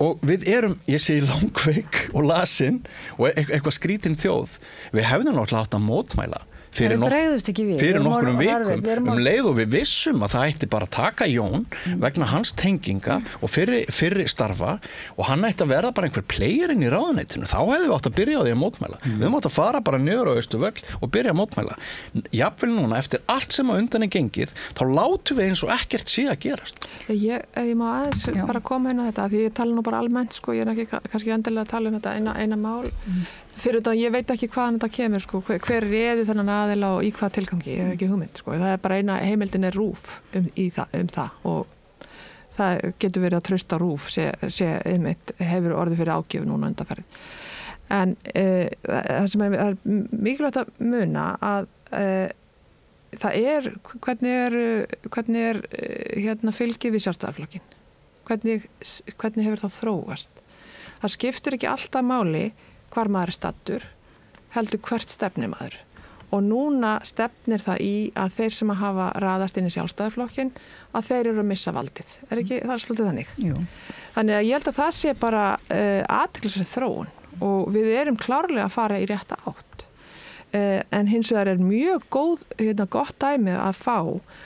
Og við erum, ég segi langveik og lasin og eitthvað skrítin þjóð. Við hefðum náttúrulega átt að mótmæla fyrir nokkrum vikum leið og við vissum að það ætti bara að taka Jón vegna hans tenginga og fyrri starfa og hann ætti að verða bara einhver playerinn í ráðuneytinu. Þá hefðum við átt að byrja á því að mótmæla. Við höfum átt að fara bara niður á Austurvöll og byrja að mótmæla. Jafnvel núna, eftir allt sem að undan er gengið, þá látum við eins og ekkert sé að gerast. Ég má aðeins bara koma inn á þetta, því ég tala nú bara almennt, sko, ég er ekki kannski endilega að tala þetta eina mál. Fyrir þetta, ég veit ekki hvaðan þetta kemur, sko, hver réði þennan aðila og í hvað tilgangi, ég hef ekki hugmynd, sko. Það er bara heimildin er RÚV um það og það getur verið að trausta RÚV einmitt hefur orðið fyrir ágjöf núna undanfarið. En það sem er mikilvægt að muna að það hvernig er fylgið við Sjálfstæðisflokkinn? Hvernig hefur það þróast? Það skiptir ekki alltaf máli hvar maður er staddur, heldur hvert stefnir maður. Og núna stefnir það í að þeir sem að hafa raðast inn í Sjálfstæðisflokkinn, að þeir eru að missa valdið. Það er svolítið þannig. Jú. Þannig að ég held að það sé bara athyglisverð þróun og við erum klárlega að fara í rétta átt. En hins vegar er mjög gott dæmi að fá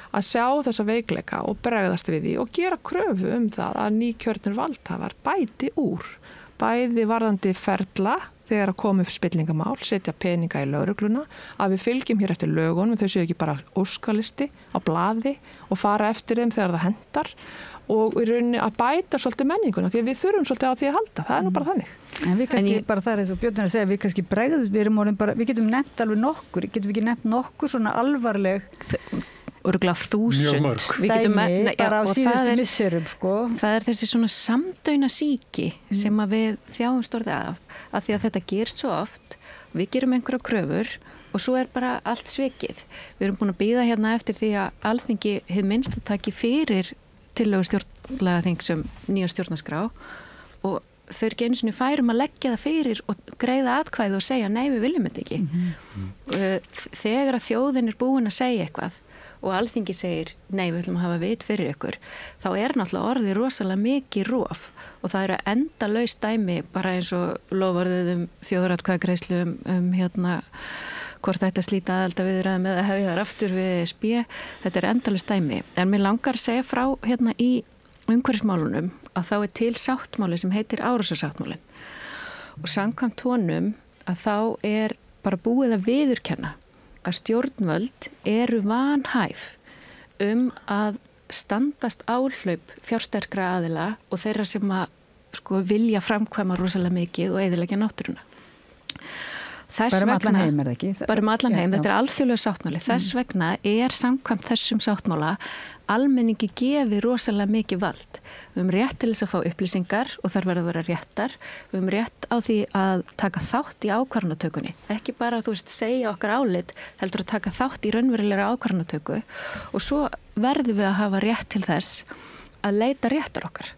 að sjá þessa veikleika og bregðast við því og gera kröfu það að nýkjörnir valdhafar bæti úr. Bæði varðandi ferla þegar að koma upp spillingamál, setja peninga í lögregluna, að við fylgjum hér eftir lögunum, þau séu ekki bara óskalisti á blaði og fara eftir þeim þegar það hendar og í rauninni að bæta svolítið menninguna því að við þurfum svolítið á því að halda, það er nú bara þannig. En við kannski bara það er eins og Björn að segja, við kannski bregðum, við getum nefnt alveg nokkur, getum við ekki nefnt nokkur svona alvarleg örgulega 1000 dæmi bara á síðustu misserum sko. Það er þessi svona samdauna síki sem að við þjáumst orðið af því að þetta gerst svo oft, við gerum einhverja kröfur og svo er bara allt svikið. Við erum búin að bíða hérna eftir því að Alþingi hið minnst að taki fyrir tillögu stjórnlagaþings nýja stjórnarskrá og þau eru ekki einu sinni færum að leggja það fyrir og greiða atkvæði og segja nei, við viljum þetta ekki. Þegar að þjóðin er búin að segja eitthvað og Alþingi segir, nei, við ætlum að hafa vit fyrir ykkur, þá er náttúrulega orðið rosalega mikið rof og það eru endalaust dæmi bara eins og loforðið þjóðaratkvæðagreiðslu hvort ætti að slíta aðildarviðræðum eða hefja þar aftur við ESB, þetta er endalaust dæmi. En mér langar að segja frá í umhverfismálunum að þá er til sáttmáli sem heitir Árósasáttmálinn og samkvæmt honum að þá er bara búið að viðurkenna að stjórnvöld eru vanhæf að standast áhlaup fjársterkra aðila og þeirra sem að vilja framkvæma rosalega mikið og eyðileggja náttúruna. Bara allan heim er það ekki? Bara allan heim, þetta er alþjóðlegur sáttmáli. Þess vegna er samkvæmt þessum sáttmála almenningi gefið rosalega mikið vald. Við höfum rétt til þess að fá upplýsingar og þar verða að vera réttar. Við höfum rétt á því að taka þátt í ákvarðanatökunni. Ekki bara segja okkar álit, heldur að taka þátt í raunverulega ákvarðanatöku og svo verðum við að hafa rétt til þess að leita réttar okkar.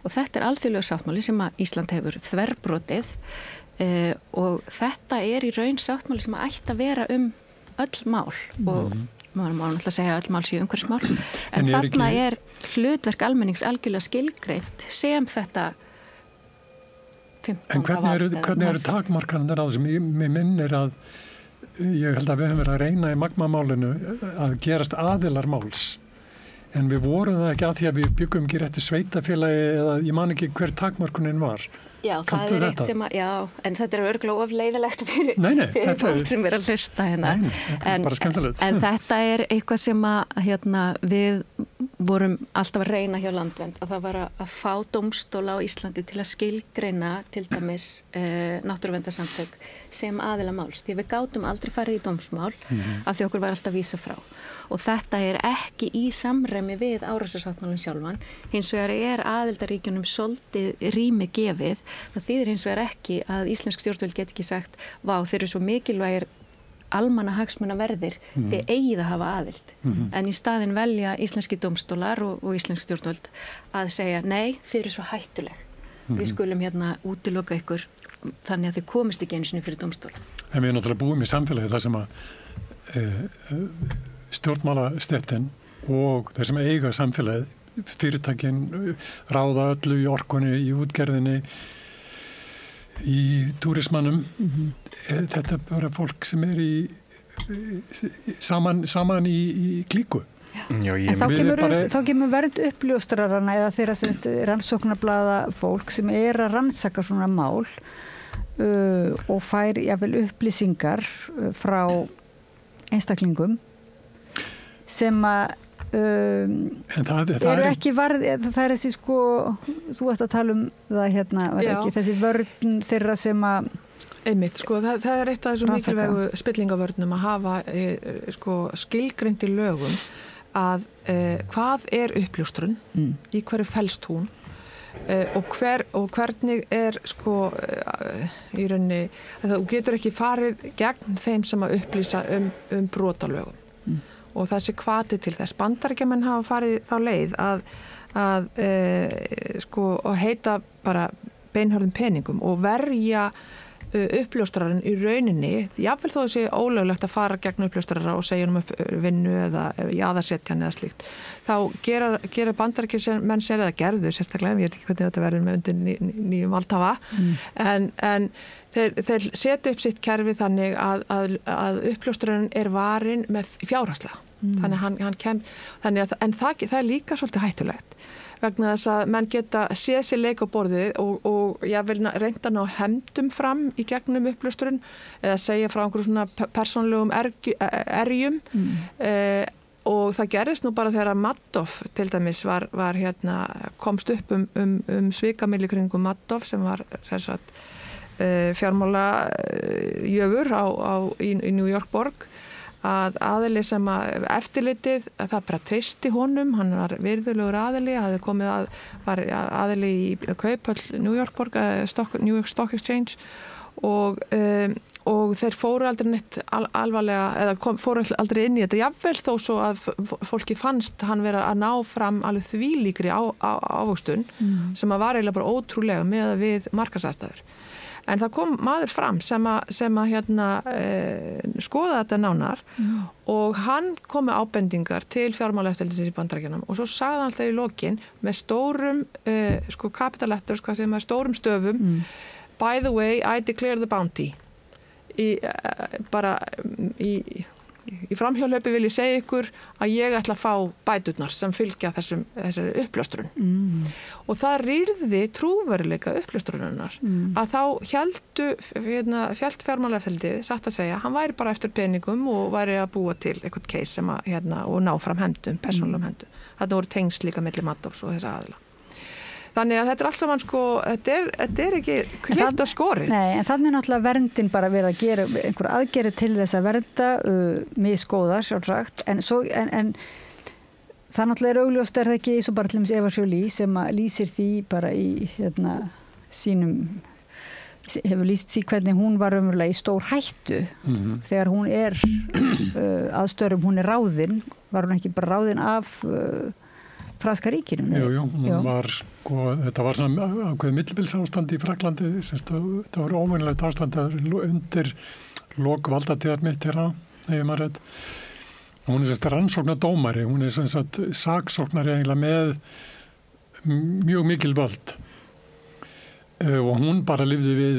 Og þetta er alþjóðlegur sáttmáli sem að Ísland hefur þverbrotið og þetta er í raun sáttmáli sem að ætti að vera öll mál og maður má náttúrulega segja að öll mál séu umhverfismál en þarna er hlutverk almennings algjörlega skilgreint sem þetta 15. En hvernig eru takmarkanir á þessum? Mér minnir að ég held að við höfum verið að reyna í Magma-málinu að gerast aðilar máls en við vorum það ekki að því að við byggum ekki rétti sveitafélagi eða ég man ekki hver takmarkunin var. Já, það er eitt sem en þetta er örgulega of leiðilegt fyrir fólk sem er að hlusta hérna. Þetta er bara skemmtilegt. En þetta er eitthvað sem að við vorum alltaf að reyna hjá Landvernd að það var að fá dómstóla á Íslandi til að skilgreina til dæmis náttúruverndarsamtök sem aðila máls. Því við gátum aldrei farið í dómsmál af því okkur var alltaf vísa frá. Og þetta er ekki í samræmi við Árósasáttmálinn sjálfan. Hins vegar er aðildarríkjunum svolítið rými gefið. Það þýðir hins vegar ekki að íslensk stjórnvöld get ekki sagt vá, þeir eru svo mikilvægir almannahagsmunaverðir því eigið að hafa aðild. En í staðinn velja íslenski dómstólar og íslensk stjórnvöld að segja nei, þeir eru svo hættuleg. Við skulum útiloka ykkur þannig að þið komist ekki einu sinni fyrir dómstóla. En við náttúrulega búum í samfélagi þar sem að stjórnmálastéttin og þeir sem eiga samfélagið, fyrirtækin ráða öllu í orkunni, í útgerðinni, í túrismannum. Þetta er bara fólk sem er saman í klíku. Já, en þá kemur vernd uppljóstrarana eða þeirra rannsóknarblaða fólk sem er að rannsaka svona mál og fær jafnvel upplýsingar frá einstaklingum sem að eru ekki það er þessi sko, þú varst að tala um það hérna, var ekki þessi vörn þeirra sem að einmitt, sko, það er eitt af þessum mikilvægu spillingavörnum að hafa sko, skilgreind í lögum að hvað er uppljóstrun, í hverju felst hún og hvernig er sko í rauninni að þú getur ekki farið gegn þeim sem að upplýsa um brotalögum og þessi hvati til þess. Bandaríkjamenn hafa farið þá leið að sko að heita bara beinhörðum peningum og verja uppljóstrarinn í rauninni, jafnvel þó þessi ólöglegt að fara gegn uppljóstrara og segja upp vinnu eða jaðarsetjan eða slíkt. Þá gera bandaríkjamenn sér eða gerðu sérstaklega, ég veit ekki hvernig þetta verður með undir nýjum valdhafa, en þeir setja upp sitt kerfi þannig að uppljóstrarinn er varinn með fjárhagslega. Þannig að það er líka svolítið hættulegt vegna þess að menn geta séð sér leik á borðið og ég vil reynda ná hefndum fram í gegnum uppljóstrun eða segja frá einhverjum svona persónlegum erjum og það gerðist nú bara þegar Madoff til dæmis var hérna, komst upp um svikamilli kringum Madoff sem var fjármála jöfur í New York borg að aðili sem að eftirlitið að það bara treysti honum, hann var virðulegur aðili, hafði komið var aðili í Kauphöll New York borg, New York Stock Exchange og þeir fóru aldrei neitt alvarlega, eða fóru aldrei inn í þetta, jafnvel þó svo að fólki fannst hann vera að ná fram alveg þvílíkri ávöxtun sem að var eiginlega bara ótrúlega með við markaðsaðstæður. En það kom maður fram sem að hérna, skoða þetta nánar og hann kom með ábendingar til fjármálaeftirlitsins í Bandaríkjunum og svo sagði hann alltaf í lokin með stórum sko capital letters, hvað sem er stórum stöfum by the way, I declare the bounty í framhjálöpi vil ég segja ykkur að ég ætla að fá bæturnar sem fylgja þessari uppljóstrun og það rýrði trúveruleika uppljóstrunarinnar að þá hélt fjármálaeftirlitið satt að segja, hann væri bara eftir peningum og væri að búa til eitthvað case sem að og ná fram hefndum, persónulegum hefndum. Þetta voru tengsl líka milli Madoffs og þessa aðila. Þannig að þetta er allt saman sko, þetta er ekki hvilt að skori. Nei, en þannig er náttúrulega verndin bara verið að gera einhver aðgerið til þess að vernda misgóðar, sjálfsagt, en það náttúrulega er augljóst það ekki eins og bara til dæmis Eva Jolie sem að lýsir því bara í hefur lýst því hvernig hún var umverulega í stór hættu þegar hún er aðstörum, hún er ráðin, var hún ekki bara ráðin af Franska ríkinu. Jú, hún var sko, þetta var svona ákveðið millibilsástand í Fraklandi, þetta var óvenjulegt ástand undir lok valdatíðar Mitterrand, hún er rannsóknardómari, hún er saksóknari eiginlega með mjög mikil völd og hún bara lifði við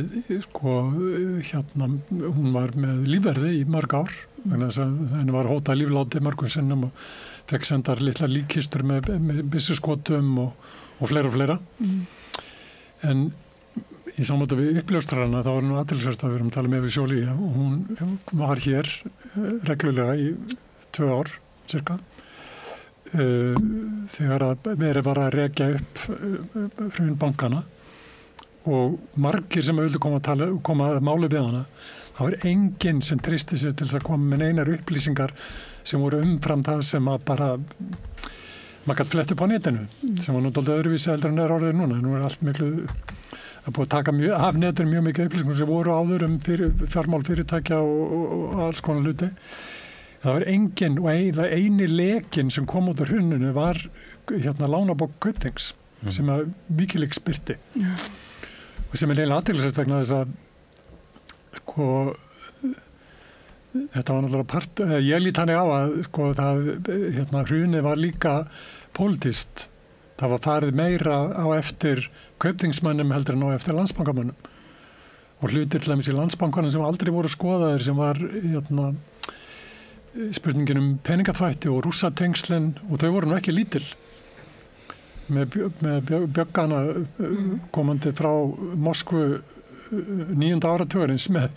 sko, hún var með lífverði í mörg ár, þannig að henni var hótað lífláti mörgum sinnum og fekk sendar litla líkkistur með byssuskotum og fleira. En í samvættu við uppljóstrarana þá var nú athyglisvert að við erum að tala með Eva Jolie og hún var hér reglulega í 2 ár cirka þegar að verið var að rekja upp hrun bankana og margir sem vildu koma að máli við hana, það var enginn sem treysti sig til þess að koma með neinar upplýsingar sem voru umfram það sem að bara maður gæti flett upp á netinu sem var náttúrulega öðruvísi heldur en orðið núna. Nú er allt miklu að búið að taka af netinu mjög mikið upplýsingum sem voru áður fjármál fyrirtækja og alls konar hluti. Það var enginn og eini lekin sem kom út á hruninu var lánabók Kaupþings sem að Wikileaks birti og sem er eiginlega athyglisvert vegna þess að sko þetta var náttúrulega part, ég lít þannig á að sko það, hrunið var líka pólitískt. Það var farið meira á eftir kaupþingsmönnum heldur en á eftir landsbankamönnum. Og hlutir til dæmis í landsbankanum sem aldrei voru skoðaðir, sem var spurningin peningaþvætti og rússatengslin, og þau voru nú ekki lítil. Með Bjöggana komandi frá Moskvu 9. áratugurins með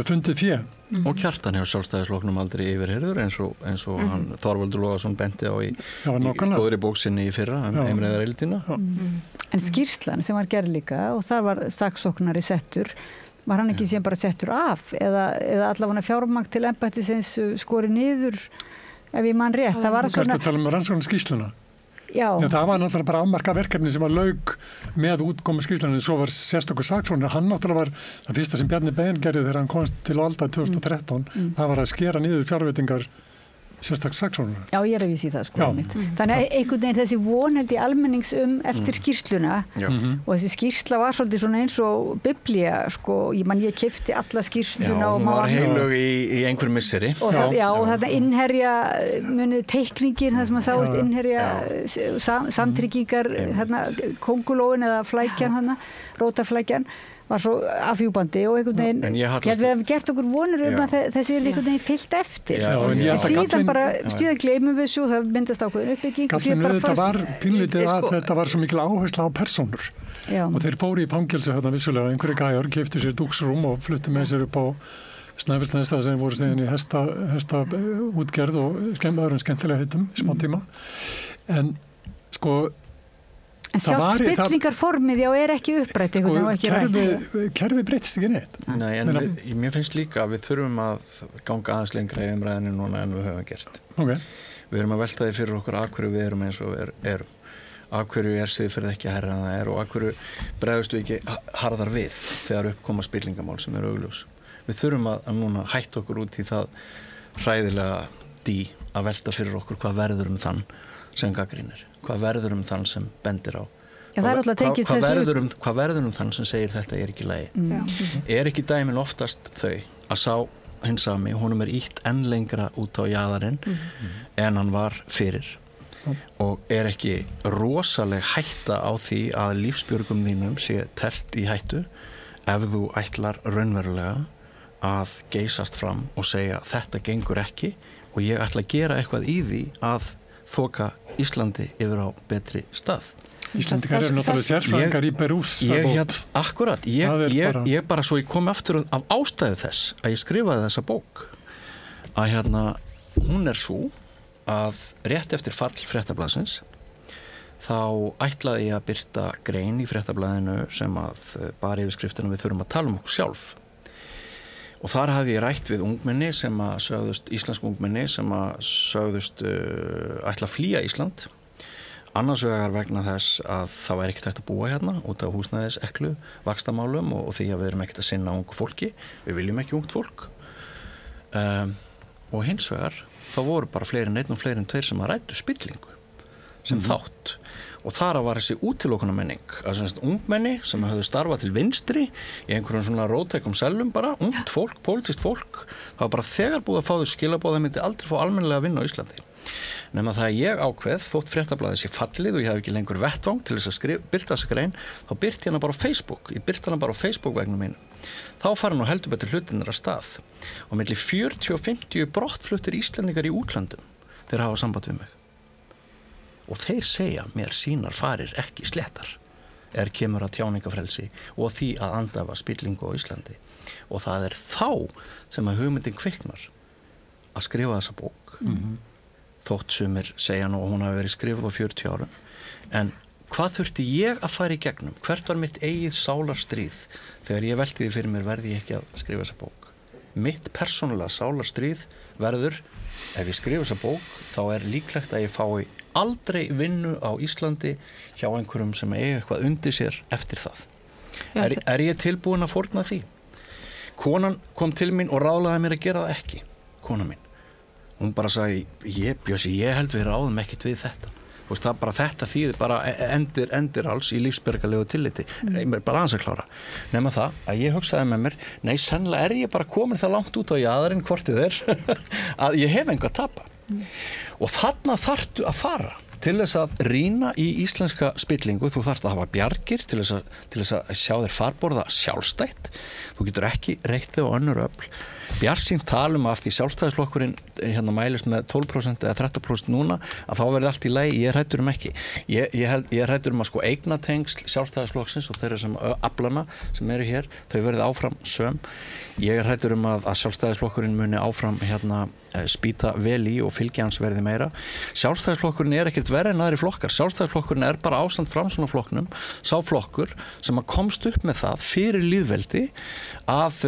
fundið fé. Og Kjartan hefur Sjálfstæðisflokknum aldrei yfirheyrður eins og hann Þorvaldur Logason benti á í góðri bóksinni í fyrra Heimreiðareildina. En skýrslan sem var gerð líka, og þar var saksóknari settur, var hann ekki síðan bara settur af eða allavega fjármagn til embættisins skori niður, ef ég man rétt? Það var svona... Þú tala um rannsóknarskýrsluna? Já. Það var náttúrulega bara afmarkað verkefni sem var lauk með útkomu skýrslunni, svo var sérstakur saksóknari. Hann náttúrulega var það fyrsta sem Bjarni Ben gerði þegar hann komst til valda 2013. Það var að skera niður fjárveitingar sérstaklega saksóknari. Já, ég er að vísa í það sko. Þannig að einhvern veginn þessi von held í almennings eftir skýrsluna og þessi skýrsla var svolítið svona eins og biblía sko. Ég keypti alla skýrsluna. Já, hún var heilög í einhver misseri. Og þetta innherja munið teikningin, það sem að sáist innherja samtryggingar kóngulóin eða flækjan rótarflækjan var svo afhjúpandi og einhvern veginn við hefum gert okkur vonur að þessi er einhvern veginn fyllt eftir síðan gleymum við svo það myndast ákveðin uppbygging þetta var pínlítið að þetta var svo mikil áhersla á persónur og þeir fóru í fangelsi vissulega, einhverju gæjar keyptu sér dúksrúm og fluttu með sér upp á Snæfellsnesstað sem voru stegin í hesta útgerð og öðrum skemmtilega heitum smá tíma en sko En sjálf spillingarformið er ekki upprætt kerfi breytist ekki neitt. Nei, en mér finnst líka að við þurfum að ganga aðeins lengra í umræðinu núna en við höfum gert. Við erum að velta því fyrir okkur af hverju við erum eins og erum. Af hverju siðferði ekki hærra en það og af hverju bregðust við ekki harðar við þegar uppkoma spillingamál sem augljós. Við þurfum að núna hætta okkur út í það hræðilega að velta fyrir okkur hvað verður þann sem gagnrýnir. Hvað verður þann sem bendir á? Hvað verður þann sem segir þetta er ekki í lagi? Er ekki dæmin oftast þau að sá hinn sami, honum ýtt enn lengra út á jaðarinn en hann var fyrir og er ekki rosaleg hætta á því að lífsbjörgum þínum sé telt í hættu ef þú ætlar raunverulega að geysast fram og segja þetta gengur ekki og ég ætla að gera eitthvað í því að þoka Íslandi yfir á betri stað. Íslandingar eru náttúrulega sérfræðingar í berús. Akkurat, ég bara svo ég kom aftur af ástæðu þess að ég skrifaði þessa bók að hún svo að rétt eftir fall Fréttablaðsins þá ætlaði ég að birta grein í Fréttablaðinu sem að bara yfirskriftina við þurfum að tala okkur sjálf. Og þar hafði ég rætt við ungmenni sem að sögðust, íslensk ungmenni sem að sögðust ætla að flýja Ísland. Annars vegar vegna þess að það væri ekkert hægt að búa hérna út af húsnæðiseklu, vaxtamálum og því að við erum ekkert að sinna ungu fólki. Við viljum ekki ungt fólk. Og hins vegar þá voru bara fleiri en einn og fleiri en tveir sem að ræddu spillingu sem þátt. Og þar var þessi útilokunarmenning að ungmenni sem höfðu starfað til vinstri í einhverjum svona róttækum sellum bara, ungt fólk, pólitískt fólk það var bara þegar búið að fá þau skilaboð það myndi aldrei fá almennilega að vinna á Íslandi nema það að ég ákveð, þótt Fréttablaðið sé fallið og ég hef ekki lengur vettvang til þess að birta þessa grein, þá birti hana bara á Facebook ég birti hana bara á Facebook vegnum mínu þá fara nú heldur betur hlutinir að stað og milli 40 og 50 brottfluttir Íslendingar í útlandum þeir hafa samband við mig og þeir segja mér sínar farir ekki sléttar kemur að tjáningafrelsi og því að andafa spillingu á Íslandi og það þá sem að hugmyndin kviknar að skrifa þessa bók þótt sumir segja nú að hún hafi verið skrifuð á 40 árum en hvað þurfti ég að fara í gegnum hvert var mitt eigið sálarstríð þegar ég velti því fyrir mér verði ég ekki að skrifa þessa bók mitt persónulega sálarstríð verður ef ég skrifa þessa bók þá líklegt að ég fái aldrei vinnu á Íslandi hjá einhverjum sem eiga eitthvað undir sér eftir það. Er ég tilbúin að fórna því? Konan kom til mín og ráðlaði mér að gera það ekki. Konan mín. Hún bara sagði, Bjössi, ég held við ráðum ekkert við þetta. það bara þetta þýðir bara endir alls í lífsbergarlegu tilliti, bara aðeins að klára nema það að ég hugsaði með mér nei, sennilega ég bara komin það langt út á jaðarinn hvort þið að ég hef einhvað að tapa og þarna þarftu að fara til þess að rýna í íslenska spillingu, þú þarft að hafa bjargir til þess að sjá þér farborða sjálfstætt, þú getur ekki reitt þig á önnur öfl. Bjartsýnt talum af því sjálfstæðisflokkurinn mælist með 12% eða 13% núna að þá verði allt í lagi, ég hræddur ekki. Ég hræddur að sko eignatengsl sjálfstæðisflokksins og þeirra sem aflana sem eru hér, þau verði áfram söm. Ég hræddur að sjálfstæðisflokkurinn muni áfram spýta vel í og fylgja hans verði meira. Sjálfstæðisflokkurinn ekkert verri en aðri flokkar. Sjálfstæðisflokkurinn bara ástand Framsóknarflokknum, sá flokkur sem að komst upp með það fyrir lýðveldi að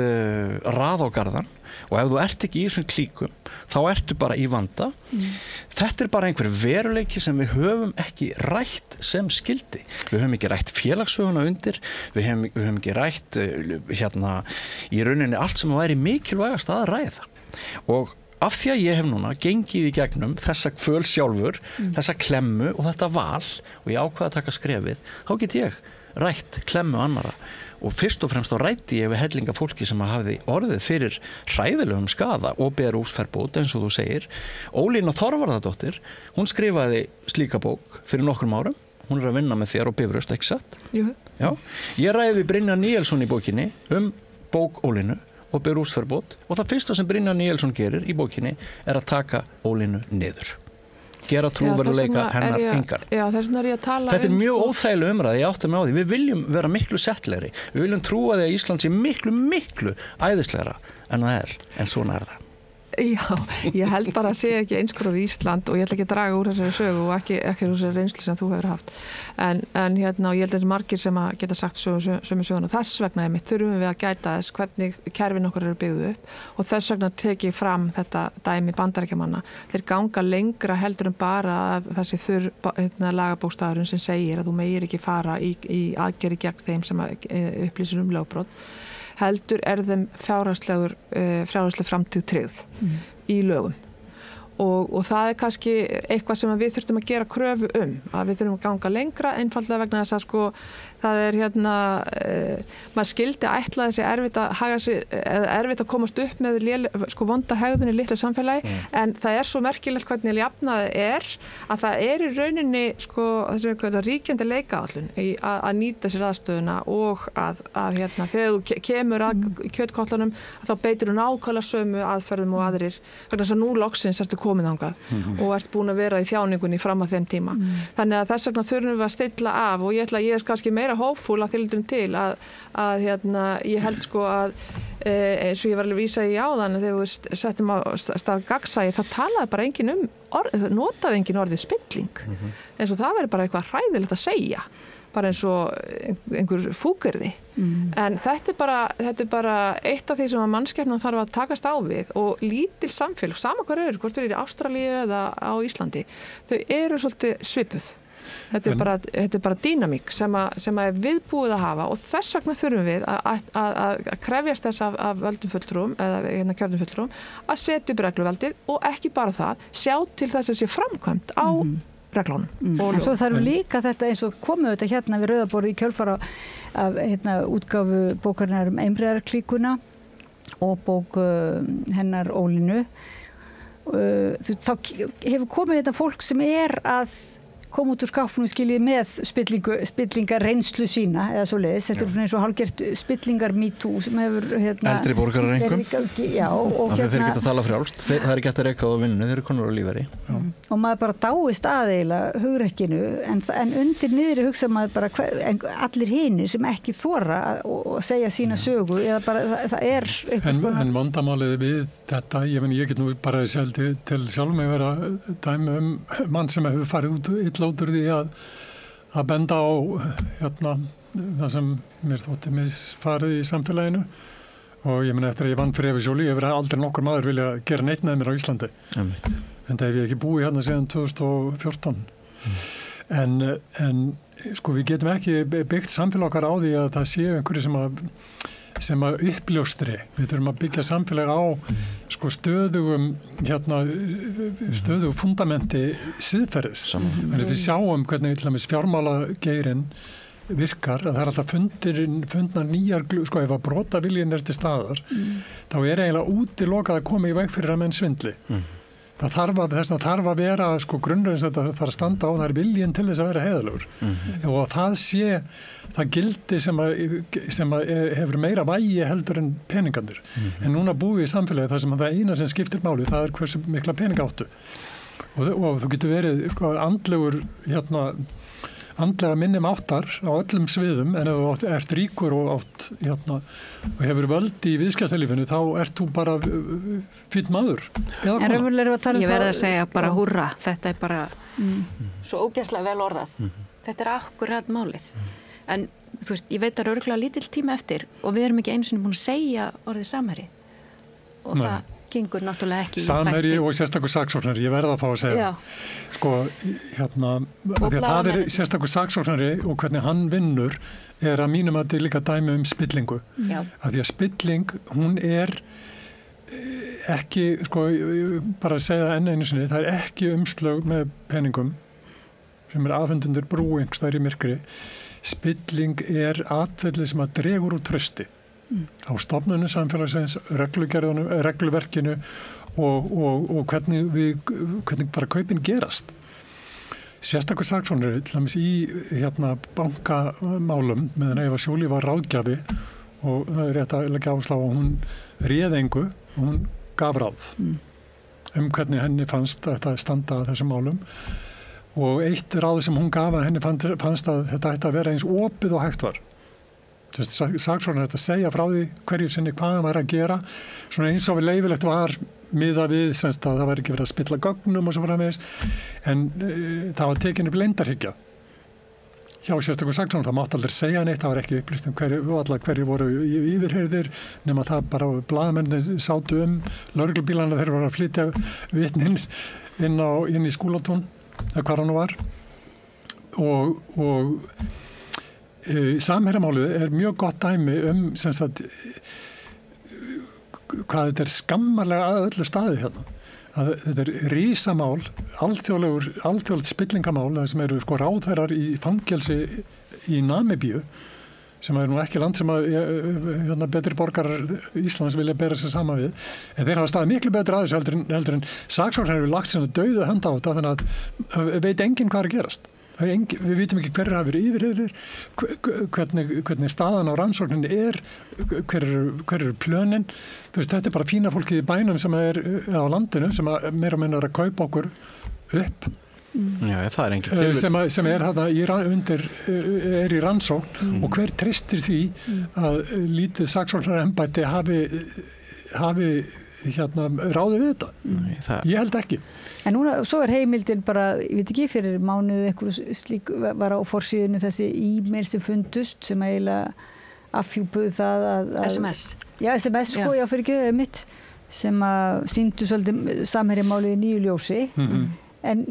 raða á garðan og ef þú ert ekki í þessum klíkum þá ertu bara í vanda. Þetta bara einhver veruleiki sem við höfum ekki rætt sem skildi. Við höfum ekki rætt félagssöguna undir, við höfum ekki rætt í rauninni allt sem væri mikilvægast að ræða. Og af því að ég hef núna gengið í gegnum þessa kvöl sjálfur, þessa klemmu og þetta val og ég ákvaða að taka skrefið, þá get ég rætt klemmu annara. Og fyrst og fremst þá rætti ég við hellinga fólki sem hafði orðið fyrir hræðilegum skaða og ber úsferðbót eins og þú segir. Ólína Þorvarðardóttir, hún skrifaði slíka bók fyrir nokkrum árum. Hún að vinna með þér og Bifröst, ekki satt? Jú. Já. Ég ræði við Brynjar Níelsson í bókinni bók Ólínu og ber úsferðbót og það fyrsta sem Brynjar Níelsson gerir í bókinni að taka Ólínu niður. Gera trúverðuleika hennar engan. Já, þess vegna ég að tala þetta mjög óþægileg umræða, ég átti með á því. Við viljum vera miklu settlegri. Við viljum trúa því að Ísland sé miklu æðislegra en það en svona það. Já, ég held bara að sé ekki einskroð í Ísland og ég ætla ekki að draga úr þessari sögu og ekki úr þessari reynslu sem þú hefur haft. En og ég held að þessi margir sem að geta sagt sömu söguna. Þess vegna þurfum við að gæta þess hvernig kerfin okkur eru byggðu upp og þess vegna tek ég fram þetta dæmi Bandaríkjamanna. Þeir ganga lengra heldur en bara að þessi lagabókstafurinn sem segir að þú megir ekki fara í aðgerði gegn þeim sem upplýsir lögbrot. Heldur þeim fjárhagsleg framtíð tryggð í lögum og það kannski eitthvað sem við þurfum að gera kröfu að við þurfum að ganga lengra einfaldlega vegna þess að sko það maður skildi ætla þessi erfitt að haga sér eða erfitt að komast upp með vonda hegðun í litlu samfélagi en það svo merkilegt hvernig jafnaði að það í rauninni sko þessi ríkjandi leikaáætlun að nýta sér aðstöðuna og að þegar þú kemur að kjötkollunum þá beitir þú nákvæmlega sömu aðferðum og aðrir vegna þess að nú loksins ertu komið þangað og ert búin að vera í þjáningunni fram að þeim tíma. Þannig að þess vegna þurfum við að stilla af og ég kannski meira hópfúl að þyldurum til að ég held sko að eins og ég var alveg vísa í áðan þegar við settum á stað gagnsæi þá talaði bara enginn notaði enginn orðið spilling eins og það væri bara eitthvað hræðilegt að segja bara eins og einhver fúkyrði en þetta bara eitt af því sem að mannskepnan þarf að takast á við og lítil samfélag, sama hvar hvort þau eru í Ástralíu eða á Íslandi þau eru svolítið svipuð þetta er bara dýnamík sem er viðbúið að hafa og þess vegna þurfum við að krefjast þess af völdum fulltrúum eða kjörnum fulltrúum að setja upp regluveldið og ekki bara það sjá til þess að sé framkvæmt á reglunum. Og svo þarf líka þetta eins og komið þetta við Rauðaborði í kjölfar af útgáfu bókarinnar Einbreiðarklíkuna og bók hennar Ólínu. Þá hefur komið þetta fólk sem að koma út úr skápnum skiljið með spillingar reynslu sína eða svo leiðis. Þetta svona eins og hálfgert spillingar MeToo sem hefur eldri borgarar einhverjum. Já. Og þeir geta að tala frjálst. Það er ekki hægt að reka á vinnu, þeir eru konur á lífeyri. Og maður bara dáist eiginlega hugrekkinu en undir niðri hugsa maður bara allir hinir sem ekki þora og segja sína sögu eða bara það En vandamálið við þetta, ég get nú bara til sjálf mig vera dæmi mann sem hefur farið út illa út úr því að benda á það sem mér þótti misfarið í samfélaginu og ég meina eftir að ég vann fyrir Efisjóli ég hefur aldrei nokkur maður vilja gera neitt með mér á Íslandi en það hef ég ekki búið hérna síðan 2014 en sko við getum ekki byggt samfélag okkar á því að það séu einhverju sem að sem að uppljóstri. Við þurfum að byggja samfélag á sko stöðugum fundamenti siðferðis. Þannig við sjáum hvernig til dæmis fjármálageirinn virkar, að það er alltaf fundnar nýjar, sko ef að brotaviljinn til staðar, þá eiginlega útilokað að koma í veg fyrir að menn svindli. Það þarf að vera sko grunnurinn sem þetta þarf að standa á, það er viljinn til þess að vera heiðalegur. Og það sé það gildi sem að hefur meira vægi heldur en peningandir. En núna búum við í samfélagi þar sem það eina sem skiptir máli, það er hversu mikla peninga áttu. Og þú getur verið sko, andlega minnum áttar á öllum sviðum, en ef þú ert ríkur og hefur völd í viðskiptalífinu, þá ert þú bara fínn maður. Ég verði að segja bara húrra, þetta er bara svo ógeðslega vel orðað. Þetta er akkurat málið. En þú veist, ég veit að örugglega lítill tíma eftir og við erum ekki einu sinni búin að segja orðið samherji. Og Nei. Það gengur náttúrulega ekki Samherji og sérstakur saksóknari, ég verða að fá að segja. Sko, því að það er sérstakur saksóknari og hvernig hann vinnur er að mínum að þetta er líka dæmi spillingu. Að því að spilling, hún er ekki, sko, bara að segja enn einu sinni, það er ekki umslög með peningum sem er afhendundur brú einhverstaðar í myrkri. Spilling er atferðli sem að dregur úr trausti á stofnunum samfélagsins, regluverkinu og hvernig bara kaupin gerast. Sérstakur saksóknari til dæmis í bankamálum meðan Eva Joly var ráðgjafi og það er rétt að leggja áherslu á að hún réð engu og hún gaf ráð hvernig henni fannst þetta standa að þessum málum. Og eitt ráð sem hún gaf að henni fannst að þetta ætti að vera eins opið og hægt var. Saksóknari að segja frá því hverju sinni hvað hann var að gera, svona eins og við leyfilegt var miða við, semst að það var ekki verið að spilla gögnum og svo framvegis, en það var tekin upp leyndarhyggja. Hjá sérstakur saksóknari, það mátti aldrei segja neitt, það var ekki upplýst hverju voru yfirheyrðir, nema það bara blaðamenn sátu lögreglubílana þeir voru að flytja vitnin inn í Skúlatún, hvar hann var. Og samherjamálið er mjög gott dæmi sem sagt hvað þetta er skammarlega að öllu staði hérna. Að þetta er risamál, alþjóðlegt spillingamál, það sem eru sko ráðherrar í fangelsi í Namibíu, sem er nú ekki land sem að betri borgarar Íslands vilja bera sig saman við, en þeir hafa staðið miklu betri að þessu heldur en saksóknari hefur lagt sinna dauðu hönd á þetta, þannig að veit enginn hvað er að gerast. Við vitum ekki hverju hafa verið yfirheyrðir, hvernig staðan á rannsókninni er, hver eru plönin. Þetta er bara fína fólkið í bænum sem er á landinu, sem meira og minna er að kaupa okkur upp. Já, það er engin tilvíð. Sem er er í rannsókn og hver treystir því að lítið saksóknarembætti hafi ráðið við þetta. Ég held ekki. En núna, svo er heimildin bara, ég veit ekki, fyrir mánuð eitthvað slík var á forsíðunni þessi e-mail sem fundust sem eiginlega afhjúpuðu það að SMS. Já, SMS sko, já fyrir ekki mitt sem að sýndu svolítið samherjamálið í nýju ljósi. En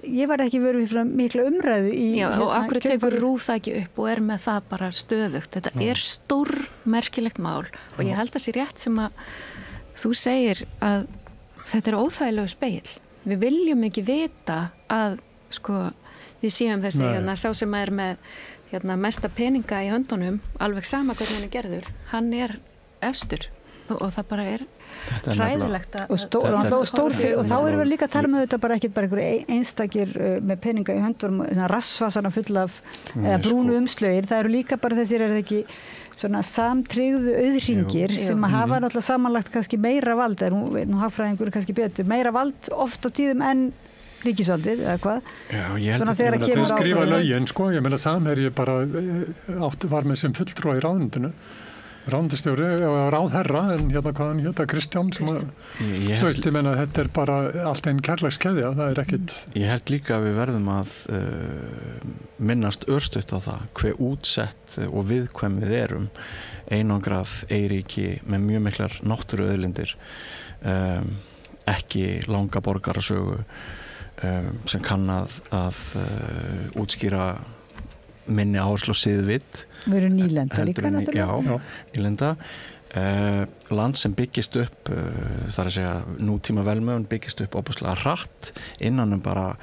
ég var ekki verið við svona mikla umræðu í... Já, og akkur tekur RÚV það ekki upp og er með það bara stöðugt. Þetta er stór merkilegt mál og ég held að sé rétt sem að þú segir að þetta er óþægilegu spegill. Við viljum ekki vita að sko, við séum þessi sá sem er með mesta peninga í höndunum, alveg sama hvernig hann er gerður, hann er efstur og það bara er hræðilegt og stórfyrir og þá erum við líka að tala með þetta bara ekkert bara einhverju einstakir með peninga í höndunum, rassvasana full af brúnu umslögir, það eru líka bara þessir er það ekki svona samtryggðu auðhringir sem að hafa náttúrulega samanlagt kannski meira vald, nú hagfræðingur kannski betur, meira vald oft á tíðum en ríkisvaldið, eða hvað? Já, ég held að það skrifa lögin, sko, ég meina Samherji bara var með sem fulltrúa í ráðundinu, ráðundistjóri og ráðherra, en hvað hann Kristján, sem ég meina þetta er bara allt einn kærleikskeðja, það er ekkit... Ég held líka að við verðum að minnast örstutt á það, hve útsett og viðkvæm við erum, einangrað eyríki með mjög miklar náttúruauðlindir, ekki langa borgarasögu, sem kann að útskýra minni áherslu á siðvit. Við erum nýlenda líka náttúrulega. Já, nýlenda. Land sem byggist upp, þar að segja nútíma velmegun byggist upp óbúslega hratt innan bara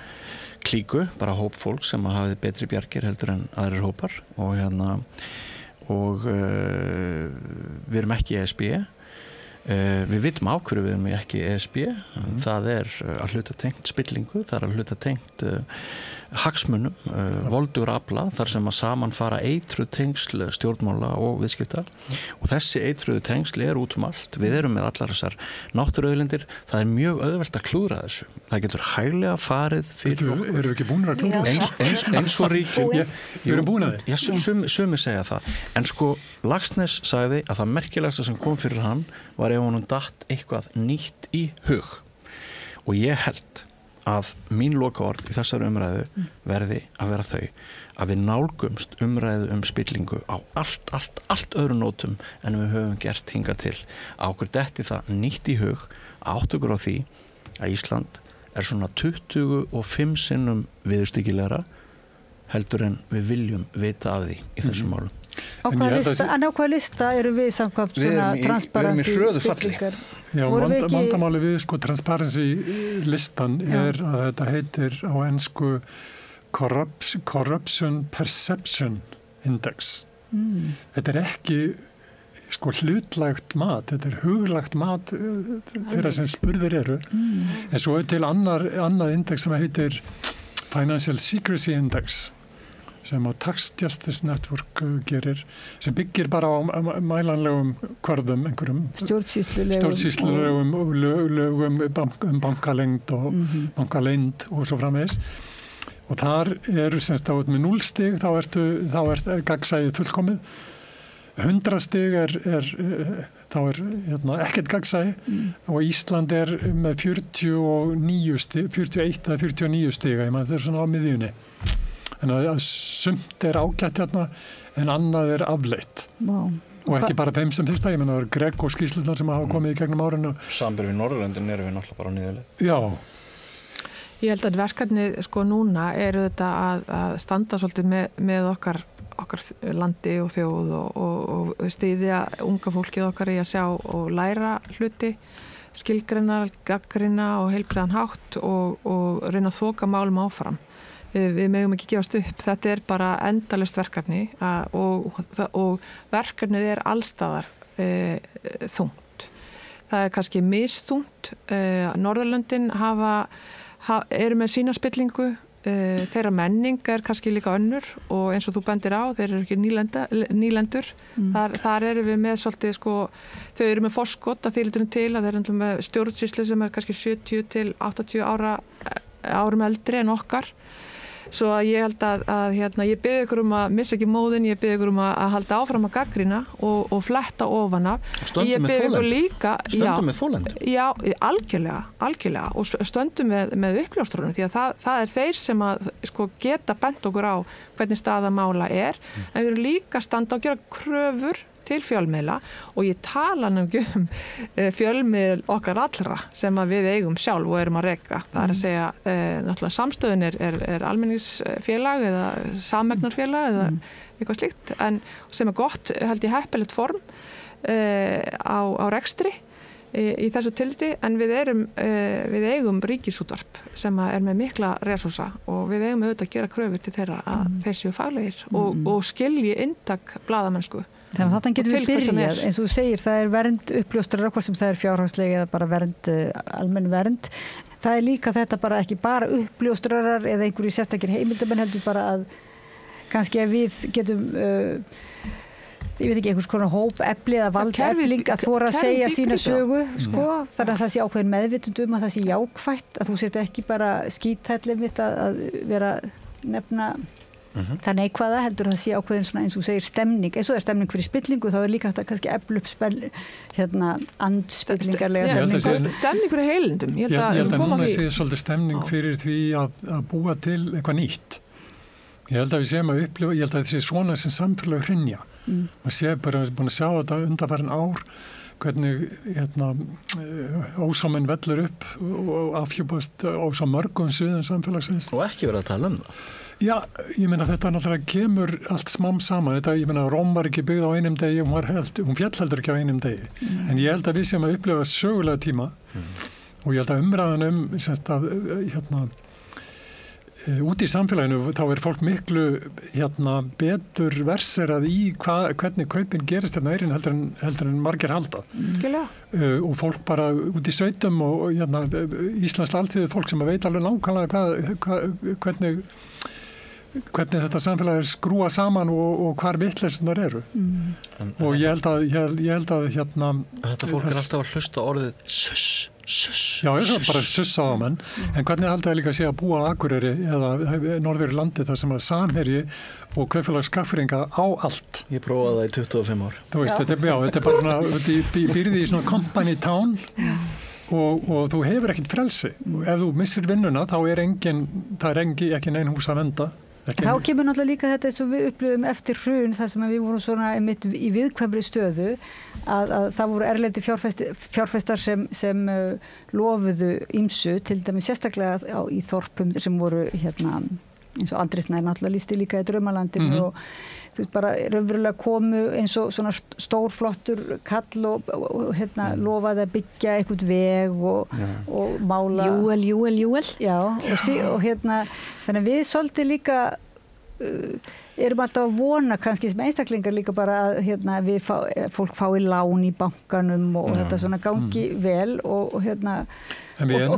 klíku, bara hóp fólk sem hafði betri bjargir heldur en aðrir hópar og við erum ekki ESB. Við vitum á hverju við erum ekki ESB. Það að hluta tengt spillingu, það að hluta tengt hagsmunum, voldugur afla, þar sem að saman fara eitruð tengsl stjórnmála og viðskipta og þessi eitruðu tengsl út allt. Við erum með allar þessar náttúruauðlindir. Það mjög auðvelt að klúðra þessu. Það getur hæglega farið fyrir okkur. Erum við ekki búin að klúðra þessu? Eins og ríkjum. Við erum búin að þið. Já, sumi segja það. En sko, Laxness sagði að það merkilegasta sem kom fyrir hann var ef honum datt eitthvað nýtt í hug. Og ég held að mín lokaorð í þessari umræðu verði að vera þau að við nálgumst umræðu spillingu á allt öðru nótum en við höfum gert hingað til. Á okkur detti það nýtt í hug, átt okkur á því að Ísland svona 25 sinnum viðurstyggilegra heldur en við viljum vita af því í þessum málum. Á hvaða lista eru við samkvæmt svona transparency? Við erum í hröðu falli. Já, vandamáli við transparency listan að þetta heitir á ensku Corruption Perception Index. Þetta ekki hlutlægt mat, þetta huglagt mat þeirra sem spurðir eru. En svo til annað index sem heitir Financial Secrecy Index sem að Tax Justice Network gerir, sem byggir bara á mælanlegum kvörðum, einhverjum stjórnsýslulegum lögum bankalengd og bankaleynd og svo framvegis. Og þar eru semst út með 0 stig, þá er gagnsæið fullkomið. 100 stig þá ekkert gagnsæi og Ísland með 41 eða 49 stig, það svona á miðjunni. En að sumt ágætt hérna en annað afleitt. Wow. Og ekki bara þeim sem fyrsta, ég menna það Greg og skýrslunar sem hafa komið í gegnum árinu. Samanber við Norðurlöndin erum við náttúrulega bara á niðurleið. Já. Ég held að verkefnið núna eru þetta að standa svolítið með okkar landi og þjóð og styðja unga fólkið okkar í að sjá og læra hluti, skilgreina, gagnrýna og heilbrigðan hátt og reyna að þoka málum áfram. Við megum ekki gefast upp. Þetta bara endalaust verkefni og verkefnið allstaðar þungt. Það kannski misþungt. Norðurlöndin eru með sína spillingu. Þeirra menning kannski líka önnur og eins og þú bendir á, þeir eru ekki nýlendur. Þar eru við með svolítið þau eru með forskot að þýlitunum til að þeir eru með stjórnsýslu sem kannski 70 til 80 árum eldri en okkar. Svo ég held að ég bið ykkur að missa ekki móðin, ég bið ykkur að halda áfram að gagnrýna og fletta ofan af. Stöndum með þólendur? Já, algjörlega og stöndum með uppljóstrunum því að það þeir sem að geta bent okkur á hvernig staða mála en við erum líka að standa og gera kröfur til fjölmiðla og ég tala nú fjölmiðl okkar allra sem að við eigum sjálf og erum að reka. Það að segja, náttúrulega samstöðun er almenningsfélag eða samegnarfélag eða eitthvað slíkt, en sem gott, held ég heppilegt form á rekstri í þessu tildi, en við eigum ríkisútvarp sem með mikla resursa og við eigum auðvitað að gera kröfur til þeirra að þeir séu faglegir og skilji inntak blaðamennsku. Þannig að þarna getum við byrjað, eins og þú segir, það vernd uppljóstrar, hvort sem það fjárhagslega eða bara vernd, almenn vernd. Það líka þetta bara ekki bara uppljóstrarar eða einhverju sérstakir heimildamenn, heldur bara að kannski að við getum, ég veit ekki, einhvers konar hópefli eða valdefling að þora að segja sína sögu, þannig að það sé ákveðin meðvitund að það sé jákvætt, að þú setja ekki bara skítællið mitt að vera nefna það neikvæða, heldur það sé ákveðin svona eins og segir stemning, eins og það stemning fyrir spillingu, þá líka þetta kannski eflu upp andspillingarlega stemning fyrir heilindum. Ég held að núna sé svolítið stemning fyrir því að búa til eitthvað nýtt. Ég held að við séum að upplifa, ég held að það sé svona sem samfélag hrynja. Maður sé bara, við erum búin að sjá þetta undanfarin ár, hvernig ósáminn vellur upp og afhjúpast á svo mörgum sviðum samfélagsins. Og ekki verið að tala það. Já, ég meina þetta náttúrulega kemur allt smám saman. Þetta, ég meina, Róm var ekki byggð á einum degi, hún féll heldur ekki á einum degi. En ég held að við séum að upplifa sögulega tíma og ég held að umræðan semst að út í samfélaginu þá fólk miklu betur verserað í hvernig kaupin gerist eirin heldur en margir halda. Og fólk bara út í sveitum og íslenskt alþýðu fólk sem veit alveg nákvæmlega hvernig þetta samfélag skrúa saman og hvar vitleysurnar eru. Og ég held að þetta fólk alltaf að hlusta orðið suss. Já, ég er bara sussaða menn, en hvernig haldið það líka að sé að búa á Akureyri eða norður landi þar sem að Samherji og kaupfélag Skagfirðinga á allt. Ég prófaði það í 25 ár. Þú veist, þetta er bara svona, býrði í svona company town og þú hefur ekkert frelsi. Ef þú missir vinnuna, þá það er ekki nein hús að venda. Þá kemur náttúrulega líka þetta sem við upplifum eftir hrun, þar sem við vorum svona einmitt í viðkvæmri stöðu að það voru erlendi fjárfestar sem lofuðu ýmsu, til dæmis sérstaklega í þorpum sem voru eins og Andri Snær náttúrulega lýsti líka í Draumalandinu og þú veist bara raunverulega komu eins og svona stórflottur kall og lofaði að byggja eitthvað veg og mála. Júel. Já, og þannig að við svolítið líka erum alltaf að vona kannski sem einstaklingar líka bara að fólk fái lán í bankanum og þetta svona gangi vel og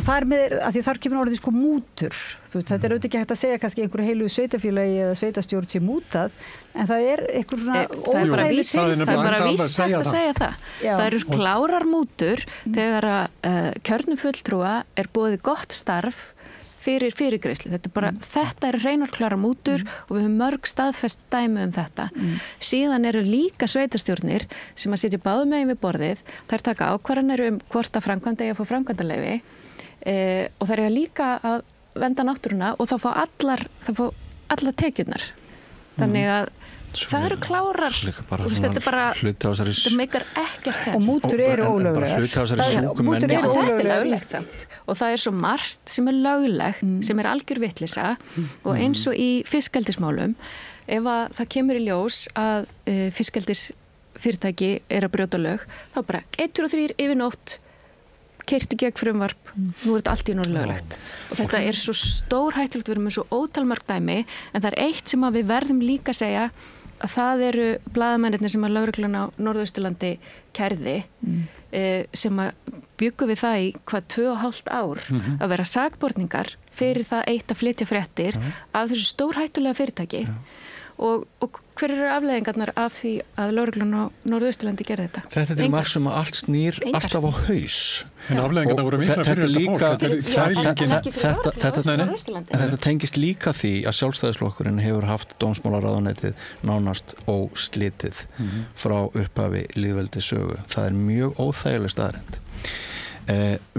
þar með, að því þar kemur orðið sko mútur, þú veist, þetta auðvitað ekki hægt að segja kannski einhverju heilu sveitafélagi eða sveitastjórn sé mútað, en það einhver svona óþægileg tilfinning. Það bara víst hægt að segja það. Já. Það eru klárar mútur þegar að kjörnum fulltrúa boðið gott starf fyrir fyrirgreiðslu. Þetta eru hreinar klárar mútur og við höfum mörg staðfest dæmi þetta. Síðan eru líka sveitastjórnir sem að setja báðum megin við borðið. Þær taka ákvarðanir hvort að framkvæmda eigi að fá framkvæmdaleyfi og þær eru líka að venda náttúruna og þá fá allar tekjurnar. Þannig að það eru klárar þetta meikar ekkert sens og mútur eru ólöglegar þetta er löglegt samt og það er svo margt sem er löglegt sem er algjör vitleysa og eins og í fiskeldismálum ef að það kemur í ljós að fiskeldisfyrirtæki er að brjóta lög þá bara 1, 2 og 3 yfir nótt keyrt í gegn frumvarp, nú þetta allt í einu löglegt og þetta er svo stórhættulegt við erum með svo ótalmörg dæmi en það er eitt sem að við verðum líka að segja að það eru blaðamennirnir sem að lögreglan á Norðausturlandi kærði sem að bjuggu við það í 2,5 ár að vera sakborningar fyrir það eitt að flytja fréttir af þessu stórhættulega fyrirtæki og hver eru afleiðingarnar af því að lögreglan á Norðausturlandi gerði þetta? Þetta er til marg sem að allt snýr alltaf á haus. En afleiðingarnar voru mikla fyrir þetta tengist líka því að Sjálfstæðisflokkurinn hefur haft dómsmálaráðuneytið nánast óslitið frá upphafi lýðveldissögu. Það er mjög óþægileg staðreynd.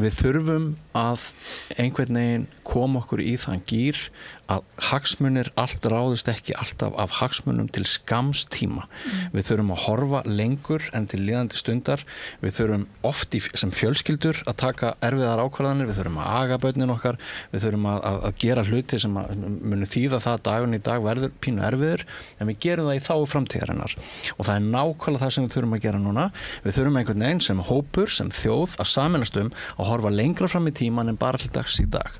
Við þurfum að einhvern veginn koma okkur í þann gír að hagsmunir allt ráðist ekki alltaf af hagsmunum til skamms tíma. Við þurfum að horfa lengur en til líðandi stundar. Við þurfum oft sem fjölskyldur að taka erfiðar ákvarðanir. Við þurfum að aga börnin okkar. Við þurfum að gera hluti sem munu þýða það að dagurinn í dag verður pínu erfiður en við gerum það í þágu framtíðarinnar. Og það er nákvæmlega það sem við þurfum að gera núna. Við þurfum einhvern veginn sem hópur, sem þjóð að sameinast að horfa lengra fram í tíman en bara til dags í dag.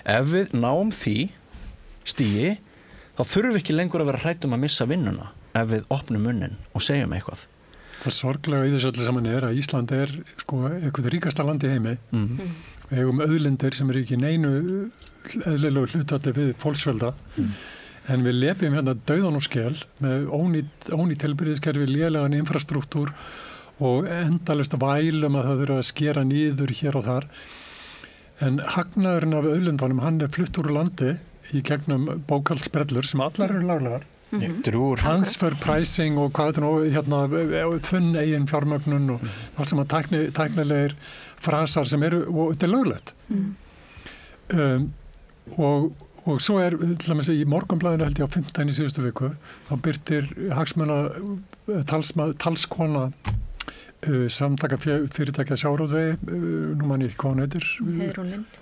Ef við náum því stigi, þá þurfum við ekki lengur að vera hrædd að missa vinnuna ef við opnum munnin og segjum eitthvað. Það sorglega í þessu öllu saman er að Ísland er eitthvað ríkasta land í heimi. Við eigum auðlindir sem ekki neinu eðlilegu hlutfalli við fólksfjölda en við lepjum hérna dauðan og skel með ónýtt heilbrigðiskerfi, lélegan infrastruktúr og endalaust vælum að það þurfa að skera niður hér og þar. En hagnaðurinn af auðlindunum, hann flutt úr landi í gegnum bókhaldsbrellur sem allar eru laglegar. Transfer pricing og hvað þetta þunn eigin fjármögnun og allt sem að tæknilegir frasar sem eru, og þetta er löglegt. Og svo til dæmis í Morgunblaðinu held ég á 15 í síðustu viku, þá birtir hagsmuna talskona samtaka fyrirtækja sjávarútvegi, nú man ég ekki hvað hún heitir.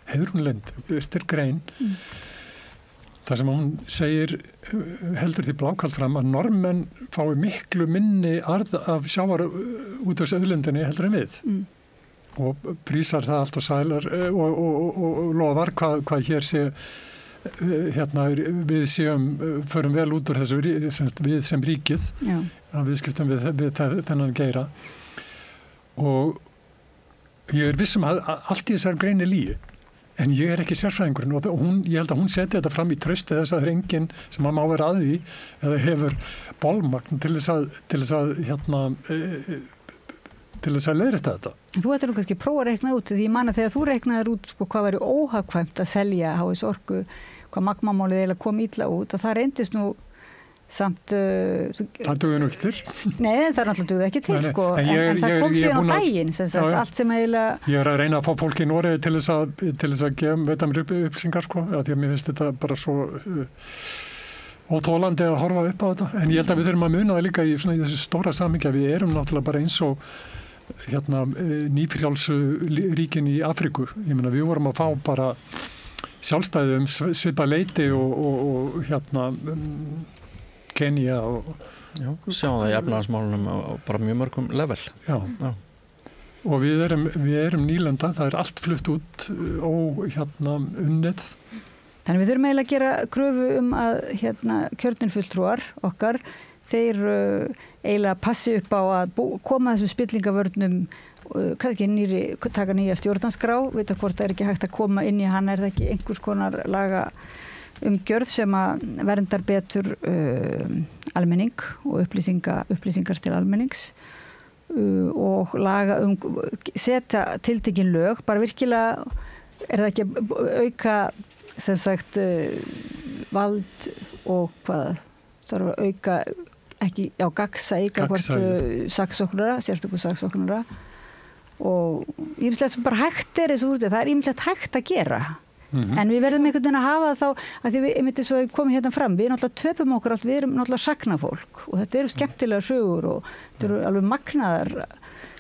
Heiðrún Lind, birtir grein. Það sem hún segir, heldur því blákalt fram að Norðmenn fái miklu minni arð af sjávarútvegsauðlindinni heldur en við. Og prísar það allt og sælar og lofar hvað hér sé, við förum vel út úr þessu, við sem ríkið, að við skiptum við þennan geira. Og ég vissum að allt í þessar grein lygi. En ég ekki sérfræðingurinn og ég held að hún seti þetta fram í trausti þess að það enginn sem má vera að því eða hefur bolmagn til þess að leiðrétta þetta. Þú ættir nú kannski prófa að reikna út, því ég man að þegar þú reiknaðir út hvað væri óhagkvæmt að selja HS Orku, hvað magmamálið eiginlega kom illa út og það reyndist nú samt... það dugði nú ekki til. Nei, það náttúrulega dugði ekki til, sko. En það kom síðan á daginn, sem sagt, allt sem eiginlega... Ég að reyna að fá fólk í Noregi til þess að veita mér upplýsingar, sko, því að mér finnst þetta bara svo óþólandi að horfa upp á þetta. En ég held að við þurfum að muna það líka í þessu stóra samhengi að við erum náttúrulega bara eins og nýfrjálsu ríkin í Afríku. Ég meina, við vorum að fá bara sjálfstæði svipað leyti og Kenya og... Já, sjáum það í efnahagsmálunum á bara mjög mörgum level. Já. Og við erum nýlenda, það allt flutt út unnið. Þannig við þurfum eiginlega að gera kröfu að kjörnir fulltrúar okkar, þeir eiginlega passi upp á að koma þessum spillingavörnum, kannski taka nýja stjórnarskrá, vita hvort það ekki hægt að koma inn í hann, það ekki einhvers konar laga umgjörð sem að verndar betur almenning og upplýsingar til almennings og laga setja tiltekin lög, bara virkilega það ekki auka sem sagt vald og hvað þarf að auka ekki gagnsæi saksóknara, sérstökum saksóknara og ýmislegt sem bara hægt það ýmislegt hægt að gera. En við verðum einhvern veginn að hafa þá að því við einmitt svo komum hérna fram, við náttúrulega töpum okkur allt, við erum náttúrulega sagnafólk og þetta eru skemmtilega sögur og þetta eru alveg magnaðar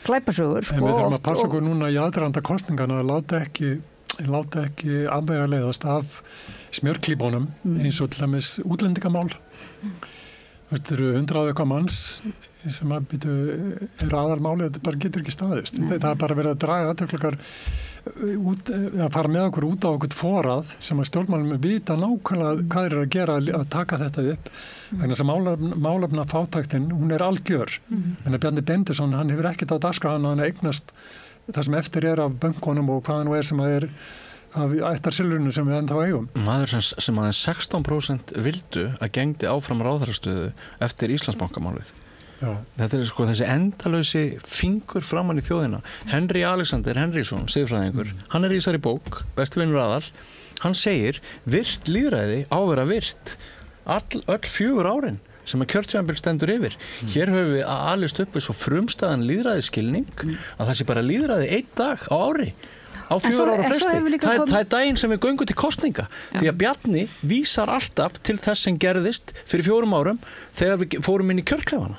glæpasögur. En við þurfum að passa okkur núna í aðdraganda kosningana að láta ekki afvegaleiðast af smjörklíbónum eins og til dæmis útlendingamál. Þetta eru 100 eitthvað manns sem eru aðalmáli, þetta bara getur ekki staðist. Það bara verið að draga aðtökleikar að fara með okkur út á okkur forað sem að stjórnmálum vita nákvæmlega hvað er að gera að taka þetta upp. Þannig að málefna fátæktin, hún er algjör. En að Bjarni Benediktsson, hann hefur ekkert á dagskrá hann eignast það sem eftir er af bönkunum og hvað nú er sem að er af ættarsilfrinu sem við ennþá eigum. Maður sem aðeins 16% vildu að gengdi áfram ráðherrastöðu eftir Íslandsbankamálið. Já. Þetta er þessi endalausi fingur framan í þjóðina. Henry Alexander Henriksson, siðfræðingur, hann er í þessari bók, besti vinur aðal, hann segir, virt lýðræði á að vera virt öll 4 árin sem að kjörtímabil stendur yfir. Hér höfum við að alist upp svo frumstæðan lýðræðisskilning að það sé bara lýðræði 1 dag á ári. Á 4 ára fresti. Það er daginn sem við göngum til kosninga. Því að Bjarni vísar alltaf til þess sem gerðist fyrir 4 árum þegar við fórum inn í kjörklefana.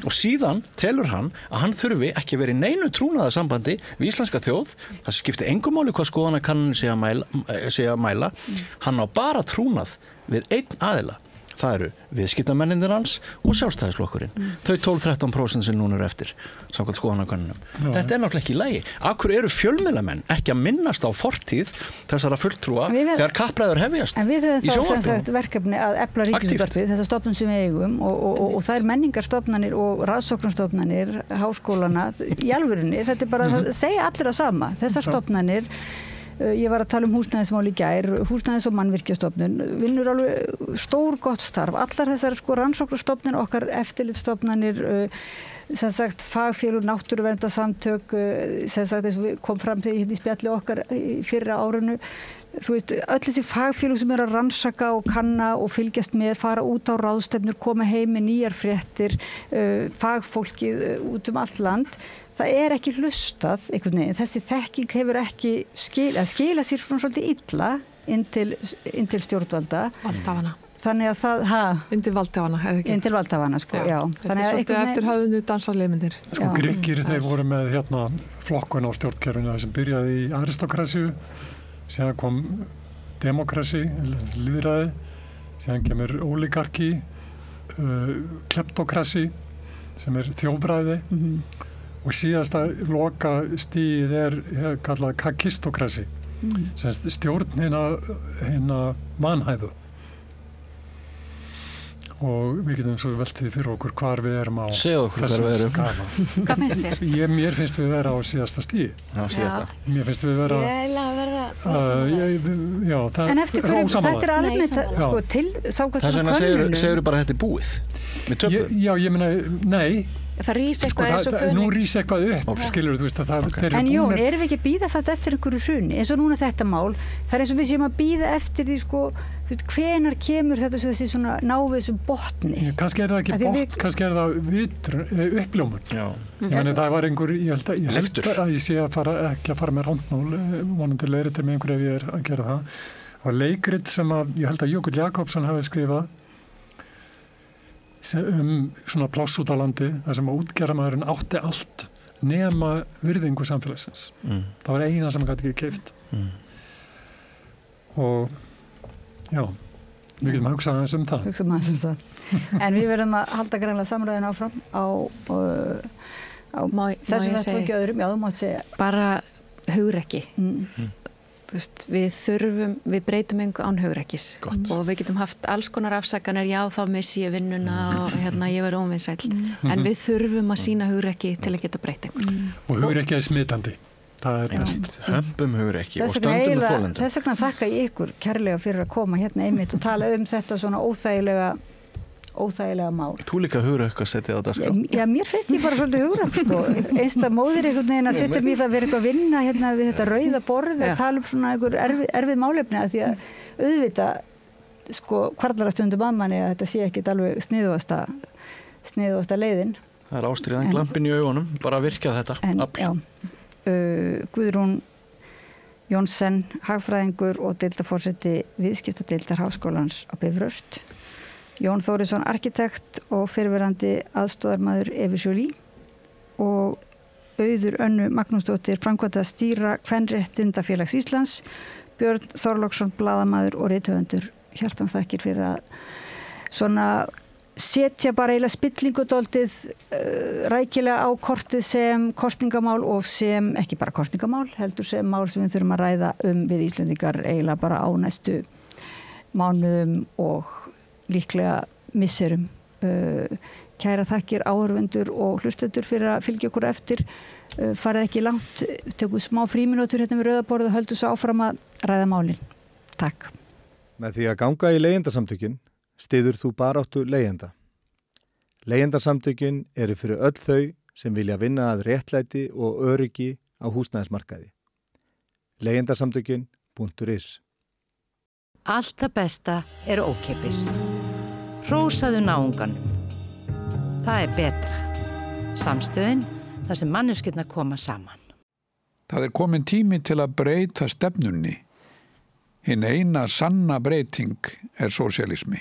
Og síðan telur hann að hann þurfi ekki verið í neinu trúnaðarsambandi við íslenska þjóð. Það skiptir engu máli hvað skoðanakannanir sé að mæla. Hann á bara trúnað við einn aðila. Það eru viðskiptamennirnir hans og sjálfstæðisflokkurinn. Þau 12-13% sem núna eru eftir, samkvæmt skoðanakönnunum. Þetta er náttúrulega ekki í lagi. Akkur eru fjölmiðlamenn ekki að minnast á fortíð þessara fulltrúa þegar kappræður hefjast í sjónvarpinu? En við höfum þá sem sagt verkefni að efla ríkisútvarpið, þessa stofnun sem við eigum og það er menningarstofnanir og rannsóknarstofnanir, háskólana, í alvörunni. Þetta er bara að segja allir að sama. Þessar stofnanir, ég var að tala húsnæðismál í gær, húsnæðis- og mannvirkjastofnun, vinnur alveg stór gott starf. Allar þessar rannsóknarstofnun, okkar eftirlitsstofnanir, sem sagt fagfélög, náttúruverndarsamtök, sem sagt þess að við kom fram til í spjalli okkar í fyrra árinu. Þú veist, öll þessi fagfélög sem eru að rannsaka og kanna og fylgjast með, fara út á ráðstefnur, koma heim með nýjar fréttir, fagfólkið út allt land. Það er ekki hlustað einhvern veginn, þessi þekking hefur ekki skila sér svona svolítið illa inn til stjórnvalda. þannig að það inn til valdhafana, er það ekki? Inn til valdhafana, sko, já. Þetta er svolítið eftir höfðinu dansarleimyndir. Sko Grikkir, þeir voru með hérna flokkun á stjórnkerfinu sem byrjaði í aristokrasíu, síðan kom demokrasi, lýðræði, síðan kemur oligarki, kleptokrasi sem er þjófræði og síðasta loka stíð er kallað kakistokrasi sem stjórn hérna vanhæfu og við getum svo veltið fyrir okkur hvar við erum á þessum skala. Hvað finnst þér? Mér finnst við vera á síðasta stíð. Mér finnst við vera en eftir hverju, þetta er alveg sko til samkvæmt svona könnunum. Segurðu bara að þetta er búið? Við töpum? Já, ég meina, nei. Það rís eitthvað eins og fönix. Nú rís eitthvað upp, skilur þú veist að það þeir eru En Jón, erum við ekki að bíða satt eftir einhverju hruni? Eins og núna þetta mál, það er eins og við séum að bíða eftir því sko, hvenar kemur þetta þessi svona náviðsum botni? Kannski er það ekki botn, kannski er það uppljómun. Ég meni það var einhver, ég held að ég sé ekki að fara með rándmál, vonandi leiðir með einhver ef ég er að gera það. Og leikrit sem ég held að Jökull Jakobsson hafi skrifað svona pláss út á landi þar sem útgerðarmaðurinn átti allt nema virðingu samfélagsins. Það var eina sem hann gæti ekki keypt. Og já, við getum að hugsa aðeins það. En við verðum að halda greinlega samræðin áfram á þessum vettvangi öðrum. Já, þú mátt segja. Bara hugrekki. Þú veist, við breytum engu án hugrekkis og við getum haft alls konar afsakanir, já þá missi ég vinnuna og ég verð óvinsæll en við þurfum að sýna hugrekki til að geta breyta einhver. Og hugrekki er smitandi, það er best. Hömpum hugrekki og stöndum með þolendum. Þess vegna þakka ég ykkur kærlega fyrir að koma hérna einmitt og tala þetta svona óþægilega mál. Þú líka hugrekk að setja á dagskrá? Já, mér finnst ég bara svolítið hugrekk sko. Einsta móðir einhvern veginn að setja mér það verið eitthvað að vinna hérna við þetta rauða borð að tala svona einhver erfið málefni að því að auðvitað sko hvarflar að stundum að manni að þetta sé ekkit alveg sniðugasta leiðin. Það er ástríðan glampin í augunum, bara að virka þetta. Guðrún Jónsson, hagfræðingur og deildarforseti viðskiptadeildar Háskólans á Bifröst. Jón Þórisson, arkitekt og fyrrverandi aðstoðarmaður Evu Jolie og Auður Önnu Magnúsdóttir, framkvæmdastýra Kvenréttindafélags Íslands, Björn Þorláksson, blaðamaður og rithöfundur. Hjartan þakkir fyrir að svona setja bara eiginlega spillingu dálítið rækilega á kortið sem kosningamál og sem ekki bara kosningamál, heldur sem mál sem við þurfum að ræða við Íslendingar eiginlega bara á næstu mánuðum og líklega misserum. Kæra þakkir áhorfendur og hlustendur fyrir að fylgja okkur eftir. Farið ekki langt, tökum smá fríminútur hérna við Rauðaborð og höldum svo áfram að ræða málin. Takk. Með því að ganga í leigjendasamtökin styður þú baráttu leigjenda. Leigjendasamtökin eru fyrir öll þau sem vilja vinna að réttlæti og öryggi á húsnæðismarkaði. Leigjendasamtökin.is. Allt það besta er ókeypis. Hrósaðu náunganum. Það er betra. Samstöðin, þar sem manneskjurnar koma saman. Það er komin tími til að breyta stefnunni. Hinn eina sanna breyting er sósíalismi.